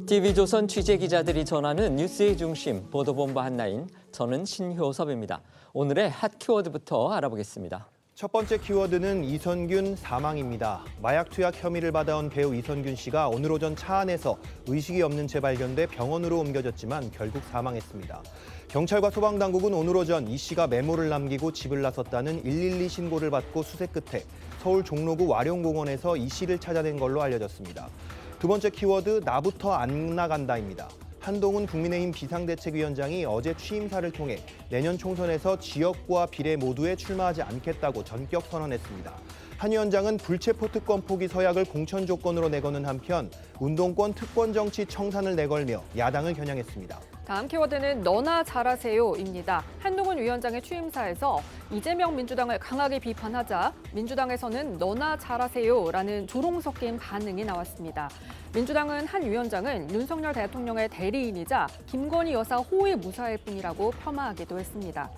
TV조선 취재기자들이 전하는 뉴스의 중심, 보도본부 한라인, 저는 신효섭입니다. 오늘의 핫 키워드부터 알아보겠습니다. 첫 번째 키워드는 이선균 사망입니다. 마약 투약 혐의를 받아온 배우 이선균 씨가 오늘 오전 차 안에서 의식이 없는 채 발견돼 병원으로 옮겨졌지만 결국 사망했습니다. 경찰과 소방당국은 오늘 오전 이 씨가 메모를 남기고 집을 나섰다는 112 신고를 받고 수색 끝에 서울 종로구 와룡공원에서 이 씨를 찾아낸 걸로 알려졌습니다. 두 번째 키워드, 나부터 안 나간다입니다. 한동훈 국민의힘 비상대책위원장이 어제 취임사를 통해 내년 총선에서 지역구와 비례 모두에 출마하지 않겠다고 전격 선언했습니다. 한 위원장은 불체포 특권 포기 서약을 공천 조건으로 내거는 한편 운동권 특권 정치 청산을 내걸며 야당을 겨냥했습니다. 다음 키워드는 너나 잘하세요입니다. 한동훈 위원장의 취임사에서 이재명 민주당을 강하게 비판하자 민주당에서는 너나 잘하세요라는 조롱 섞인 반응이 나왔습니다. 민주당은 한 위원장은 윤석열 대통령의 대리인이자 김건희 여사 호의 무사일 뿐이라고 폄하하기도 했습니다.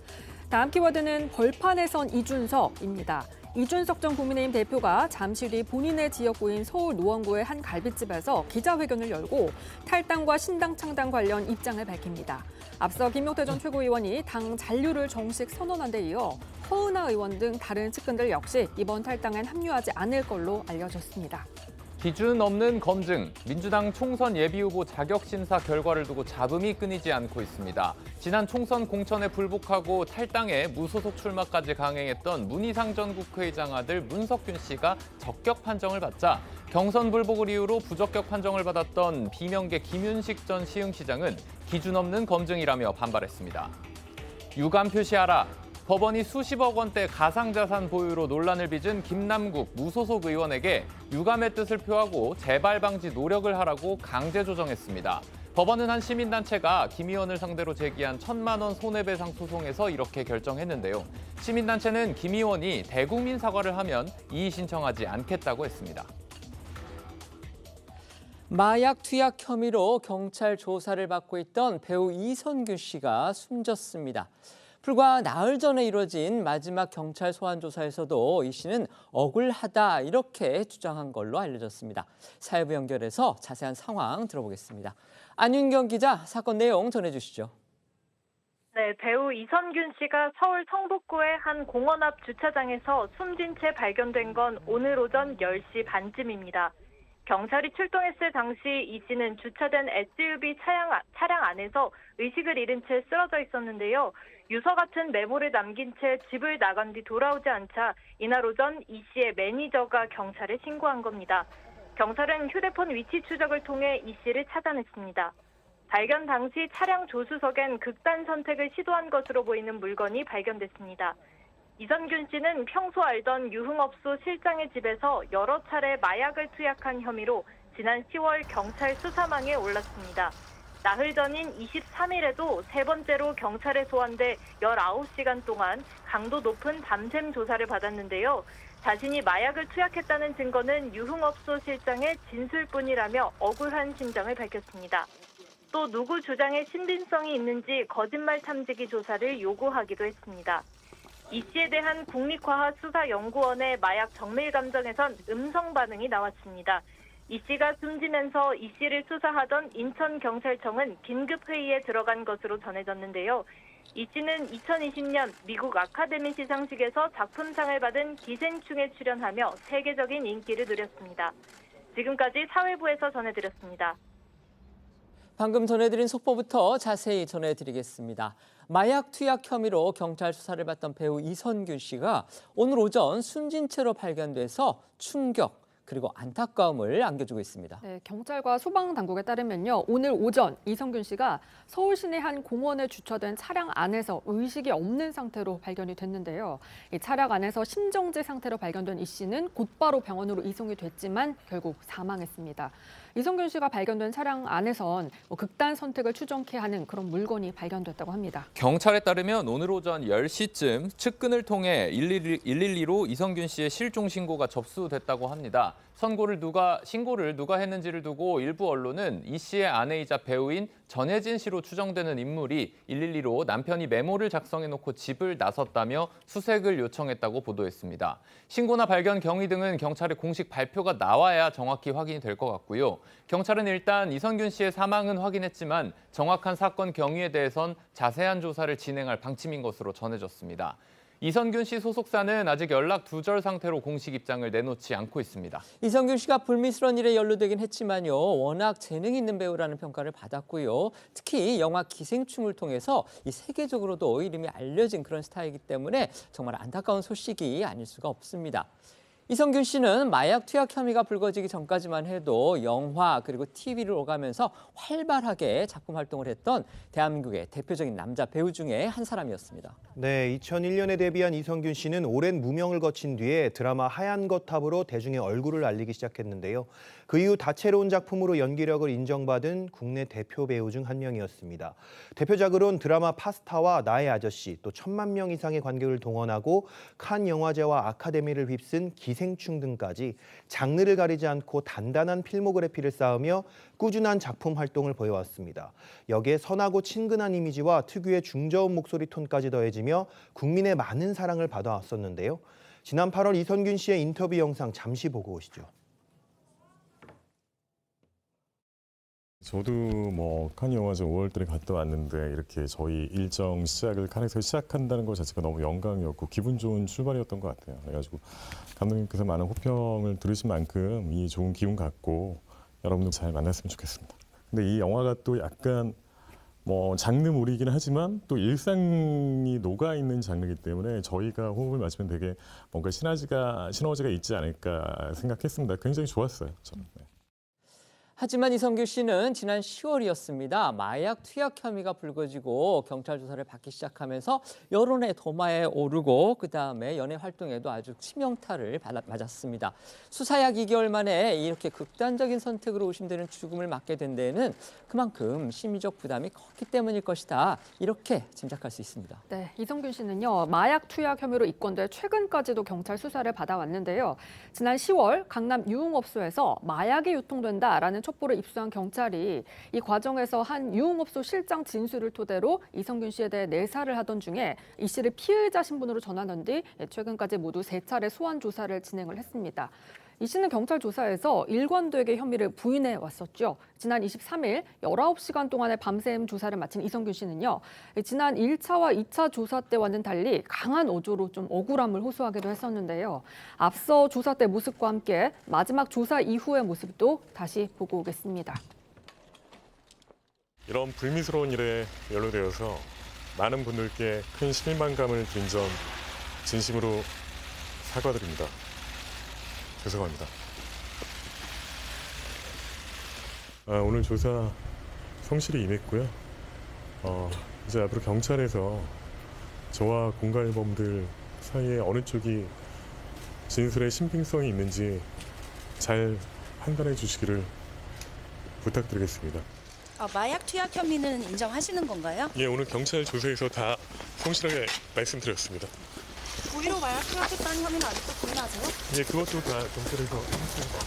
다음 키워드는 벌판에선 이준석입니다. 이준석 전 국민의힘 대표가 잠시 뒤 본인의 지역구인 서울 노원구의 한 갈비집에서 기자회견을 열고 탈당과 신당 창당 관련 입장을 밝힙니다. 앞서 김용태 전 최고위원이 당 잔류를 정식 선언한 데 이어 허은하 의원 등 다른 측근들 역시 이번 탈당엔 합류하지 않을 걸로 알려졌습니다. 기준 없는 검증, 민주당 총선 예비후보 자격심사 결과를 두고 잡음이 끊이지 않고 있습니다. 지난 총선 공천에 불복하고 탈당해 무소속 출마까지 강행했던 문희상 전 국회의장 아들 문석균 씨가 적격 판정을 받자 경선 불복을 이유로 부적격 판정을 받았던 비명계 김윤식 전 시흥시장은 기준 없는 검증이라며 반발했습니다. 유감 표시하라. 법원이 수십억 원대 가상자산 보유로 논란을 빚은 김남국 무소속 의원에게 유감의 뜻을 표하고 재발 방지 노력을 하라고 강제 조정했습니다. 법원은 한 시민단체가 김 의원을 상대로 제기한 1,000만 원 손해배상 소송에서 이렇게 결정했는데요. 시민단체는 김 의원이 대국민 사과를 하면 이의 신청하지 않겠다고 했습니다. 마약 투약 혐의로 경찰 조사를 받고 있던 배우 이선균 씨가 숨졌습니다. 불과 나흘 전에 이뤄진 마지막 경찰 소환 조사에서도 이 씨는 억울하다 이렇게 주장한 걸로 알려졌습니다. 사회부 연결해서 자세한 상황 들어보겠습니다. 안윤경 기자, 사건 내용 전해주시죠. 네, 배우 이선균 씨가 서울 성북구의 한 공원 앞 주차장에서 숨진 채 발견된 건 오늘 오전 10시 반쯤입니다. 경찰이 출동했을 당시 이 씨는 주차된 SUV 차량 안에서 의식을 잃은 채 쓰러져 있었는데요. 유서 같은 메모를 남긴 채 집을 나간 뒤 돌아오지 않자 이날 오전 이 씨의 매니저가 경찰에 신고한 겁니다. 경찰은 휴대폰 위치 추적을 통해 이 씨를 찾아냈습니다. 발견 당시 차량 조수석엔 극단 선택을 시도한 것으로 보이는 물건이 발견됐습니다. 이선균 씨는 평소 알던 유흥업소 실장의 집에서 여러 차례 마약을 투약한 혐의로 지난 10월 경찰 수사망에 올랐습니다. 나흘 전인 23일에도 세 번째로 경찰에 소환돼 19시간 동안 강도 높은 밤샘 조사를 받았는데요. 자신이 마약을 투약했다는 증거는 유흥업소 실장의 진술뿐이라며 억울한 심정을 밝혔습니다. 또 누구 주장에 신빙성이 있는지 거짓말 탐지기 조사를 요구하기도 했습니다. 이 씨에 대한 국립과학수사연구원의 마약 정밀 감정에선 음성 반응이 나왔습니다. 이 씨가 숨지면서 이 씨를 수사하던 인천경찰청은 긴급회의에 들어간 것으로 전해졌는데요. 이 씨는 2020년 미국 아카데미 시상식에서 작품상을 받은 기생충에 출연하며 세계적인 인기를 누렸습니다. 지금까지 사회부에서 전해드렸습니다. 방금 전해드린 속보부터 자세히 전해드리겠습니다. 마약 투약 혐의로 경찰 수사를 받던 배우 이선균 씨가 오늘 오전 숨진 채로 발견돼서 충격 그리고 안타까움을 안겨주고 있습니다. 네, 경찰과 소방당국에 따르면요. 오늘 오전 이선균 씨가 서울 시내 한 공원에 주차된 차량 안에서 의식이 없는 상태로 발견이 됐는데요. 이 차량 안에서 심정지 상태로 발견된 이 씨는 곧바로 병원으로 이송이 됐지만 결국 사망했습니다. 이선균 씨가 발견된 차량 안에선 극단 선택을 추정케 하는 그런 물건이 발견됐다고 합니다. 경찰에 따르면 오늘 오전 10시쯤 측근을 통해 112로 이선균 씨의 실종 신고가 접수됐다고 합니다. 신고를 누가 했는지를 두고 일부 언론은 이 씨의 아내이자 배우인 전혜진 씨로 추정되는 인물이 112로 남편이 메모를 작성해놓고 집을 나섰다며 수색을 요청했다고 보도했습니다. 신고나 발견 경위 등은 경찰의 공식 발표가 나와야 정확히 확인이 될 것 같고요. 경찰은 일단 이선균 씨의 사망은 확인했지만 정확한 사건 경위에 대해선 자세한 조사를 진행할 방침인 것으로 전해졌습니다. 이선균 씨 소속사는 아직 연락 두절 상태로 공식 입장을 내놓지 않고 있습니다. 이선균 씨가 불미스러운 일에 연루되긴 했지만요. 워낙 재능 있는 배우라는 평가를 받았고요. 특히 영화 기생충을 통해서 이 세계적으로도 이름이 알려진 그런 스타이기 때문에 정말 안타까운 소식이 아닐 수가 없습니다. 이선균 씨는 마약 투약 혐의가 불거지기 전까지만 해도 영화 그리고 TV를 오가면서 활발하게 작품 활동을 했던 대한민국의 대표적인 남자 배우 중에 한 사람이었습니다. 네, 2001년에 데뷔한 이선균 씨는 오랜 무명을 거친 뒤에 드라마 하얀 거탑으로 대중의 얼굴을 알리기 시작했는데요. 그 이후 다채로운 작품으로 연기력을 인정받은 국내 대표 배우 중 한 명이었습니다. 대표작으론 드라마 파스타와 나의 아저씨, 또 1,000만 명 이상의 관객을 동원하고 칸 영화제와 아카데미를 휩쓴 기생충 등까지 장르를 가리지 않고 단단한 필모그래피를 쌓으며 꾸준한 작품 활동을 보여왔습니다. 여기에 선하고 친근한 이미지와 특유의 중저음 목소리 톤까지 더해지며 국민의 많은 사랑을 받아왔었는데요. 지난 8월 이선균 씨의 인터뷰 영상 잠시 보고 오시죠. 저도 칸 영화제 5월달에 갔다 왔는데 이렇게 저희 일정 시작을 칸에서 시작한다는 것 자체가 너무 영광이었고 기분 좋은 출발이었던 것 같아요. 그래가지고 감독님께서 많은 호평을 들으신 만큼 이 좋은 기운 갖고 여러분들 잘 만났으면 좋겠습니다. 근데 이 영화가 또 약간 장르물이긴 하지만 또 일상이 녹아있는 장르이기 때문에 저희가 호흡을 맞추면 되게 뭔가 시너지가 있지 않을까 생각했습니다. 굉장히 좋았어요, 저는. 네. 하지만 이선균 씨는 지난 10월이었습니다. 마약 투약 혐의가 불거지고 경찰 조사를 받기 시작하면서 여론의 도마에 오르고 그다음에 연예 활동에도 아주 치명타를 맞았습니다. 수사약 2개월 만에 이렇게 극단적인 선택으로 의심되는 죽음을 맞게 된 데에는 그만큼 심리적 부담이 컸기 때문일 것이다. 이렇게 짐작할 수 있습니다. 네, 이선균 씨는요, 마약 투약 혐의로 입건돼 최근까지도 경찰 수사를 받아왔는데요. 지난 10월 강남 유흥업소에서 마약이 유통된다라는 촉보를 입수한 경찰이 이 과정에서 한 유흥업소 실장 진술을 토대로 이선균 씨에 대해 내사를 하던 중에 이 씨를 피의자 신분으로 전환한 뒤 최근까지 모두 3차례 소환 조사를 진행을 했습니다. 이 씨는 경찰 조사에서 일관되게 혐의를 부인해 왔었죠. 지난 23일 19시간 동안의 밤샘 조사를 마친 이선균 씨는요. 지난 1차와 2차 조사 때와는 달리 강한 어조로 좀 억울함을 호소하기도 했었는데요. 앞서 조사 때 모습과 함께 마지막 조사 이후의 모습도 다시 보고 오겠습니다. 이런 불미스러운 일에 연루되어서 많은 분들께 큰 실망감을 드린 점 진심으로 사과드립니다. 죄송합니다. 오늘 조사 성실히 임했고요. 이제 앞으로 경찰에서 저와 공갈범들 사이에 어느 쪽이 진술의 신빙성이 있는지 잘 판단해 주시기를 부탁드리겠습니다. 마약 투약 혐의는 인정하시는 건가요? 예, 오늘 경찰 조사에서 다 성실하게 말씀드렸습니다. 고의로 마약 투약했다는 혐의는 아직도 부인하세요? 예, 그것도 다 경찰에서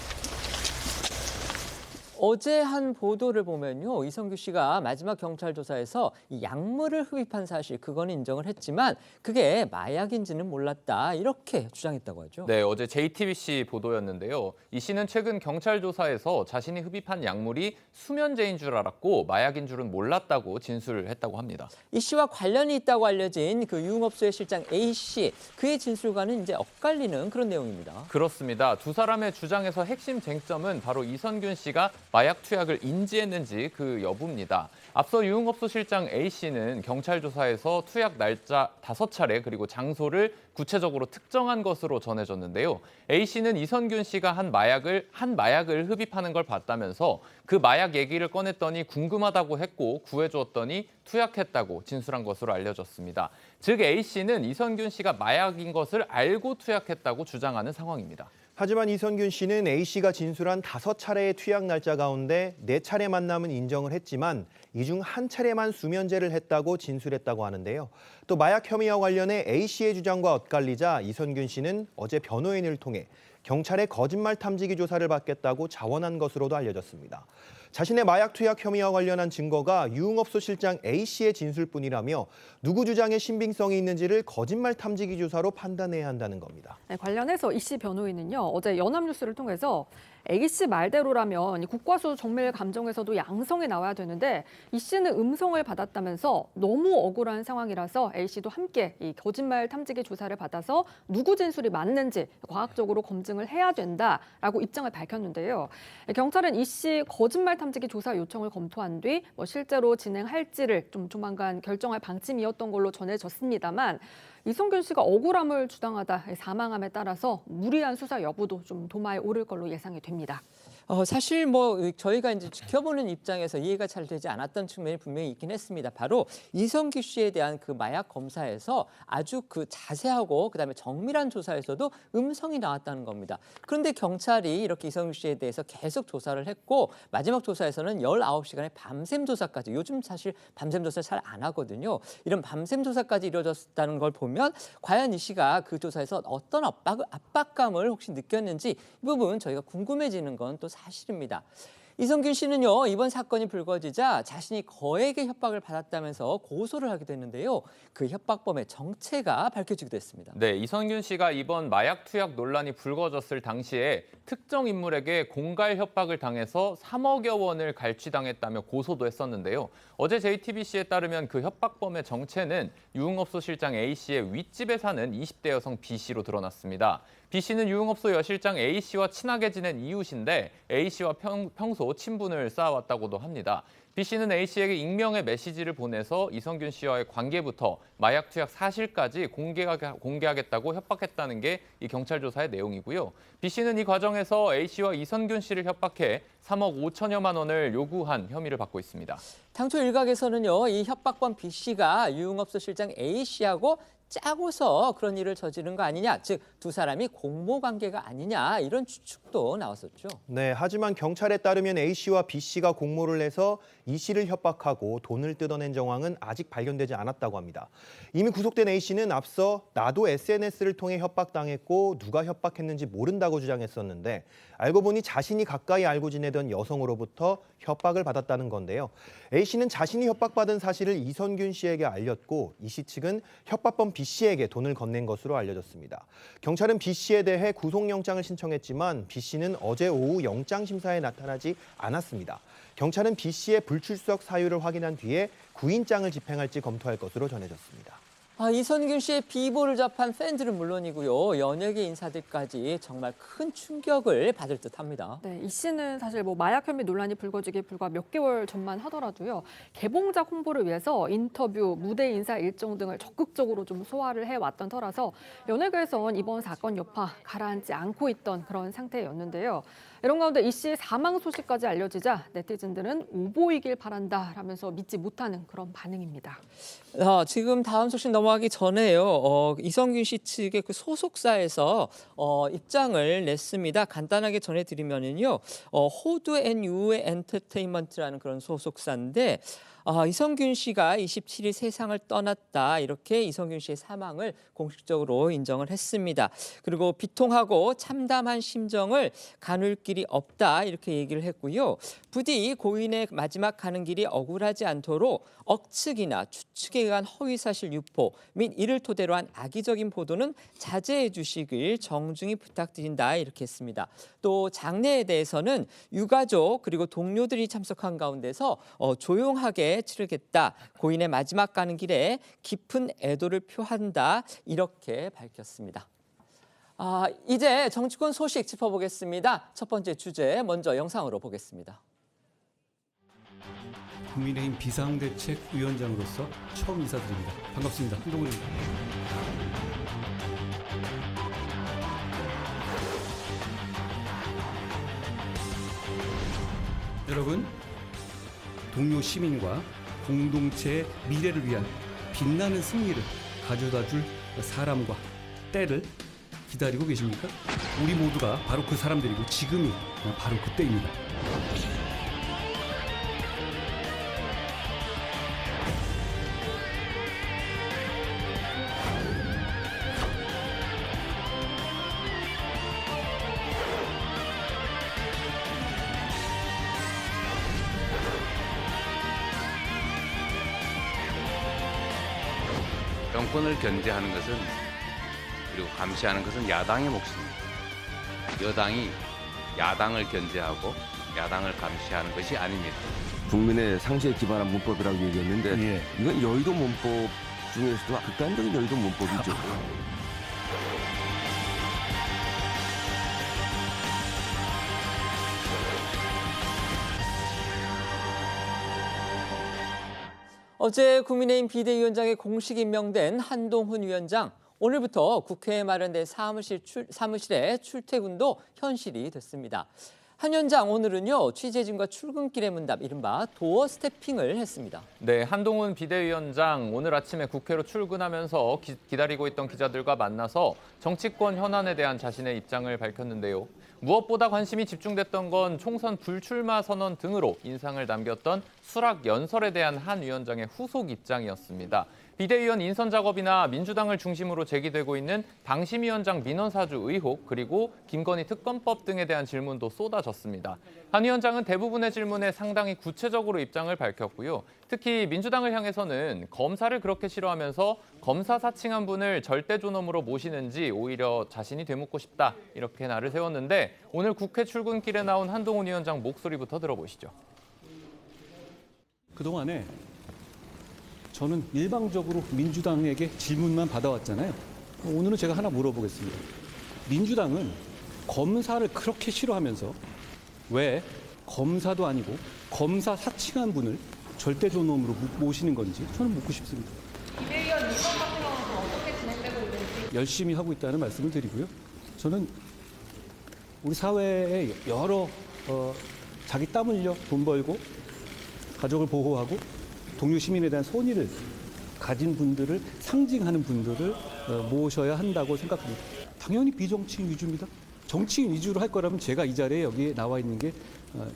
어제 한 보도를 보면요. 이선균 씨가 마지막 경찰 조사에서 이 약물을 흡입한 사실 그건 인정을 했지만 그게 마약인지는 몰랐다 이렇게 주장했다고 하죠. 네, 어제 JTBC 보도였는데요. 이 씨는 최근 경찰 조사에서 자신이 흡입한 약물이 수면제인 줄 알았고 마약인 줄은 몰랐다고 진술을 했다고 합니다. 이 씨와 관련이 있다고 알려진 그 유흥업소의 실장 A 씨, 그의 진술과는 이제 엇갈리는 그런 내용입니다. 그렇습니다. 두 사람의 주장에서 핵심 쟁점은 바로 이선균 씨가 마약 투약을 인지했는지 그 여부입니다. 앞서 유흥업소 실장 A 씨는 경찰 조사에서 투약 날짜 5차례 그리고 장소를 구체적으로 특정한 것으로 전해졌는데요. A 씨는 이선균 씨가 한 마약을 흡입하는 걸 봤다면서 그 마약 얘기를 꺼냈더니 궁금하다고 했고 구해주었더니 투약했다고 진술한 것으로 알려졌습니다. 즉 A 씨는 이선균 씨가 마약인 것을 알고 투약했다고 주장하는 상황입니다. 하지만 이선균 씨는 A 씨가 진술한 5차례의 투약 날짜 가운데 4차례 만남은 인정을 했지만 이 중 1차례만 수면제를 했다고 진술했다고 하는데요. 또 마약 혐의와 관련해 A 씨의 주장과 엇갈리자 이선균 씨는 어제 변호인을 통해 경찰의 거짓말 탐지기 조사를 받겠다고 자원한 것으로도 알려졌습니다. 자신의 마약 투약 혐의와 관련한 증거가 유흥업소 실장 A씨의 진술뿐이라며 누구 주장에 신빙성이 있는지를 거짓말 탐지기 조사로 판단해야 한다는 겁니다. 네, 관련해서 이씨 변호인은요, 어제 연합뉴스를 통해서 A씨 말대로라면 국과수 정밀 감정에서도 양성이 나와야 되는데 이 씨는 음성을 받았다면서 너무 억울한 상황이라서 A씨도 함께 이 거짓말 탐지기 조사를 받아서 누구 진술이 맞는지 과학적으로 검증을 해야 된다라고 입장을 밝혔는데요. 경찰은 이 씨 거짓말 탐지기 조사 요청을 검토한 뒤 실제로 진행할지를 좀 조만간 결정할 방침이었던 걸로 전해졌습니다만 이성균 씨가 억울함을 주장하다 사망함에 따라서 무리한 수사 여부도 좀 도마에 오를 걸로 예상이 됩니다. 사실 저희가 이제 지켜보는 입장에서 이해가 잘 되지 않았던 측면이 분명히 있긴 했습니다. 바로 이성균 씨에 대한 그 마약 검사에서 아주 그 자세하고 그다음에 정밀한 조사에서도 음성이 나왔다는 겁니다. 그런데 경찰이 이렇게 이성균 씨에 대해서 계속 조사를 했고 마지막 조사에서는 19시간의 밤샘 조사까지, 요즘 사실 밤샘 조사 잘 안 하거든요. 이런 밤샘 조사까지 이루어졌다는 걸 보면 과연 이 씨가 그 조사에서 어떤 압박감을 혹시 느꼈는지 이 부분 저희가 궁금해지는 건 또 사실입니다. 이성균 씨는요, 이번 사건이 불거지자 자신이 거액의 협박을 받았다면서 고소를 하게 됐는데요. 그 협박범의 정체가 밝혀지기도 했습니다. 네, 이성균 씨가 이번 마약 투약 논란이 불거졌을 당시에 특정 인물에게 공갈 협박을 당해서 3억여 원을 갈취당했다며 고소도 했었는데요. 어제 JTBC에 따르면 그 협박범의 정체는 유흥업소 실장 A씨의 윗집에 사는 20대 여성 B씨로 드러났습니다. B씨는 유흥업소 여실장 A씨와 친하게 지낸 이웃인데 A씨와 평소 친분을 쌓아왔다고도 합니다. B씨는 A씨에게 익명의 메시지를 보내서 이성균 씨와의 관계부터 마약 투약 사실까지 공개하겠다고 협박했다는 게 이 경찰 조사의 내용이고요. B씨는 이 과정에서 A씨와 이성균 씨를 협박해 3억 5천여만 원을 요구한 혐의를 받고 있습니다. 당초 일각에서는요, 이 협박범 B씨가 유흥업소 실장 A씨하고 짜고서 그런 일을 저지른 거 아니냐, 즉 두 사람이 공모 관계가 아니냐, 이런 추측도 나왔었죠. 네, 하지만 경찰에 따르면 A씨와 B씨가 공모를 해서 이씨를 협박하고 돈을 뜯어낸 정황은 아직 발견되지 않았다고 합니다. 이미 구속된 A씨는 앞서 나도 SNS를 통해 협박당했고 누가 협박했는지 모른다고 주장했었는데 알고 보니 자신이 가까이 알고 지내던 여성으로부터 협박을 받았다는 건데요. A씨는 자신이 협박받은 사실을 이성균 씨에게 알렸고 이씨 측은 협박범 B씨에게 돈을 건넨 것으로 알려졌습니다. 경찰은 B씨에 대해 구속영장을 신청했지만 B씨는 어제 오후 영장심사에 나타나지 않았습니다. 경찰은 B씨의 불출석 사유를 확인한 뒤에 구인장을 집행할지 검토할 것으로 전해졌습니다. 이성균 씨의 비보를 접한 팬들은 물론이고요, 연예계 인사들까지 정말 큰 충격을 받을 듯합니다. 네, 이 씨는 사실 마약 혐의 논란이 불거지기 불과 몇 개월 전만 하더라도요, 개봉작 홍보를 위해서 인터뷰, 무대 인사 일정 등을 적극적으로 좀 소화를 해왔던 터라서 연예계에선 이번 사건 여파 가라앉지 않고 있던 그런 상태였는데요. 이런 가운데 이 씨의 사망 소식까지 알려지자 네티즌들은 오보이길 바란다라면서 믿지 못하는 그런 반응입니다. 지금 다음 소식 넘어가기 전에요. 이성균 씨 측의 그 소속사에서 입장을 냈습니다. 간단하게 전해드리면은요, 호두 앤 유의 엔터테인먼트라는 그런 소속사인데 이성균 씨가 27일 세상을 떠났다, 이렇게 이성균 씨의 사망을 공식적으로 인정을 했습니다. 그리고 비통하고 참담한 심정을 가눌 길이 없다, 이렇게 얘기를 했고요. 부디 고인의 마지막 가는 길이 억울하지 않도록 억측이나 추측에 의한 허위사실 유포 및 이를 토대로 한 악의적인 보도는 자제해 주시길 정중히 부탁드린다, 이렇게 했습니다. 또 장례에 대해서는 유가족 그리고 동료들이 참석한 가운데서 조용하게 치르겠다. 고인의 마지막 가는 길에 깊은 애도를 표한다, 이렇게 밝혔습니다. 이제 정치권 소식 짚어보겠습니다. 첫 번째 주제 먼저 영상으로 보겠습니다. 국민의힘 비상대책위원장으로서 처음 인사드립니다. 반갑습니다. 한동훈입니다. 여러분, 동료 시민과 공동체의 미래를 위한 빛나는 승리를 가져다줄 사람과 때를 기다리고 계십니까? 우리 모두가 바로 그 사람들이고 지금이 바로 그때입니다. 정권을 견제하는 것은 그리고 감시하는 것은 야당의 몫입니다. 여당이 야당을 견제하고 야당을 감시하는 것이 아닙니다. 국민의 상식에 기반한 문법이라고 얘기했는데 이건 여의도 문법 중에서도 극단적인 여의도 문법이죠. 어제 국민의힘 비대위원장에 공식 임명된 한동훈 위원장, 오늘부터 국회에 마련된 사무실에 출퇴근도 현실이 됐습니다. 한 위원장 오늘은요 취재진과 출근길의 문답, 이른바 도어 스태핑을 했습니다. 네, 한동훈 비대위원장 오늘 아침에 국회로 출근하면서 기다리고 있던 기자들과 만나서 정치권 현안에 대한 자신의 입장을 밝혔는데요. 무엇보다 관심이 집중됐던 건 총선 불출마 선언 등으로 인상을 남겼던 수락 연설에 대한 한 위원장의 후속 입장이었습니다. 비대위원 인선 작업이나 민주당을 중심으로 제기되고 있는 방심위원장 민원 사주 의혹, 그리고 김건희 특검법 등에 대한 질문도 쏟아졌습니다. 한 위원장은 대부분의 질문에 상당히 구체적으로 입장을 밝혔고요. 특히 민주당을 향해서는 검사를 그렇게 싫어하면서 검사 사칭한 분을 절대 존엄으로 모시는지 오히려 자신이 되묻고 싶다, 이렇게 날을 세웠는데 오늘 국회 출근길에 나온 한동훈 위원장 목소리부터 들어보시죠. 그동안에 저는 일방적으로 민주당에게 질문만 받아왔잖아요. 오늘은 제가 하나 물어보겠습니다. 민주당은 검사를 그렇게 싫어하면서 왜 검사도 아니고 검사 사칭한 분을 절대 존엄으로 모시는 건지 저는 묻고 싶습니다. 비대위원 인선 같은 경우는 어떻게 진행되고 있는지 열심히 하고 있다는 말씀을 드리고요. 저는 우리 사회에 여러 자기 땀 흘려 돈 벌고 가족을 보호하고 동료 시민에 대한 선의를 가진 분들을 상징하는 분들을 모셔야 한다고 생각합니다. 당연히 비정치인 위주입니다. 정치인 위주로 할 거라면 제가 이 자리에 여기에 나와 있는 게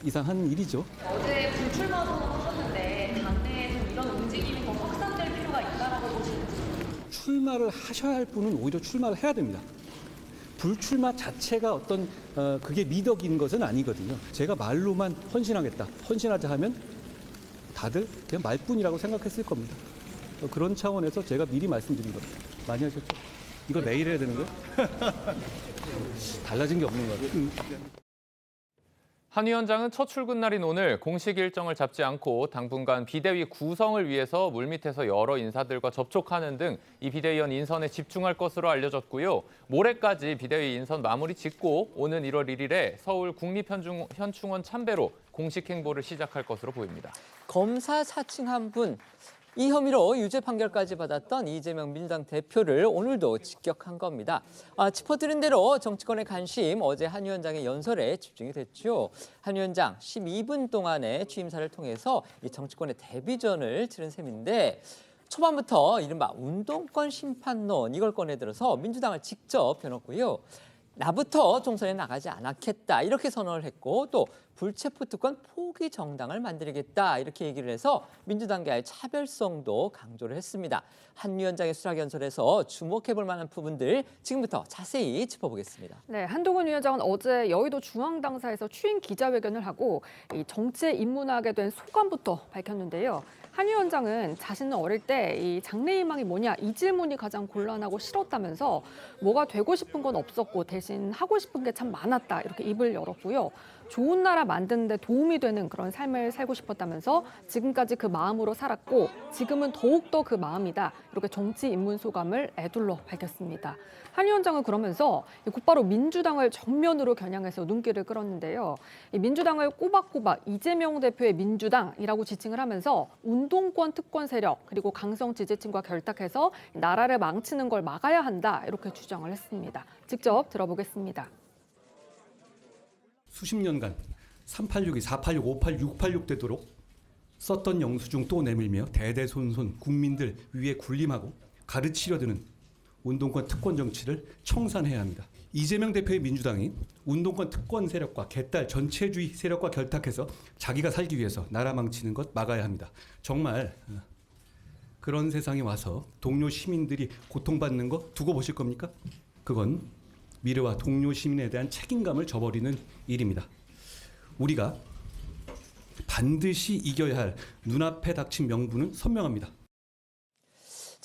이상한 일이죠. 어제 불출마 선언하셨는데 당내에 좀 이런 움직임이 더 확산될 필요가 있다라고 보시는지. 출마를 하셔야 할 분은 오히려 출마를 해야 됩니다. 불출마 자체가 어떤 그게 미덕인 것은 아니거든요. 제가 말로만 헌신하겠다, 헌신하자 하면 다들 그냥 말뿐이라고 생각했을 겁니다. 그런 차원에서 제가 미리 말씀드린 겁니다. 많이 하셨죠? 이거 내일 해야 되는 거예요? 달라진 게 없는 것 같아요. 한 위원장은 첫 출근 날인 오늘 공식 일정을 잡지 않고 당분간 비대위 구성을 위해서 물밑에서 여러 인사들과 접촉하는 등 이 비대위원 인선에 집중할 것으로 알려졌고요. 모레까지 비대위 인선 마무리 짓고 오는 1월 1일에 서울 국립현충원 참배로 공식 행보를 시작할 것으로 보입니다. 검사 사칭한 분, 이 혐의로 유죄 판결까지 받았던 이재명 민주당 대표를 오늘도 직격한 겁니다. 짚어드린 대로 정치권의 관심, 어제 한 위원장의 연설에 집중이 됐죠. 한 위원장 12분 동안의 취임사를 통해서 이 정치권의 데뷔전을 치른 셈인데, 초반부터 이른바 운동권 심판론, 이걸 꺼내들어서 민주당을 직접 겨눴고요. 나부터 총선에 나가지 않았겠다, 이렇게 선언을 했고, 또 불체포 특권 포기 정당을 만들겠다, 이렇게 얘기를 해서 민주당과의 차별성도 강조를 했습니다. 한 위원장의 수락 연설에서 주목해볼 만한 부분들 지금부터 자세히 짚어보겠습니다. 네, 한동훈 위원장은 어제 여의도 중앙당사에서 취임 기자회견을 하고 이 정치에 입문하게 된 소감부터 밝혔는데요. 한 위원장은 자신은 어릴 때 이 장래희망이 뭐냐, 이 질문이 가장 곤란하고 싫었다면서 뭐가 되고 싶은 건 없었고 대신 하고 싶은 게 참 많았다, 이렇게 입을 열었고요. 좋은 나라 만드는 데 도움이 되는 그런 삶을 살고 싶었다면서 지금까지 그 마음으로 살았고 지금은 더욱더 그 마음이다, 이렇게 정치 입문 소감을 애둘러 밝혔습니다. 한 위원장은 그러면서 곧바로 민주당을 정면으로 겨냥해서 눈길을 끌었는데요. 이 민주당을 꼬박꼬박 이재명 대표의 민주당이라고 지칭을 하면서 운동권 특권 세력 그리고 강성 지지층과 결탁해서 나라를 망치는 걸 막아야 한다, 이렇게 주장을 했습니다. 직접 들어보겠습니다. 수십 년간 386이 486, 586, 686 되도록 썼던 영수증 또 내밀며 대대손손 국민들 위에 군림하고 가르치려 드는 운동권 특권 정치를 청산해야 합니다. 이재명 대표의 민주당이 운동권 특권 세력과 개딸 전체주의 세력과 결탁해서 자기가 살기 위해서 나라 망치는 것 막아야 합니다. 정말 그런 세상에 와서 동료 시민들이 고통받는 거 두고 보실 겁니까? 그건 미래와 동료 시민에 대한 책임감을 저버리는 일입니다. 우리가 반드시 이겨야 할 눈앞에 닥친 명분은 선명합니다.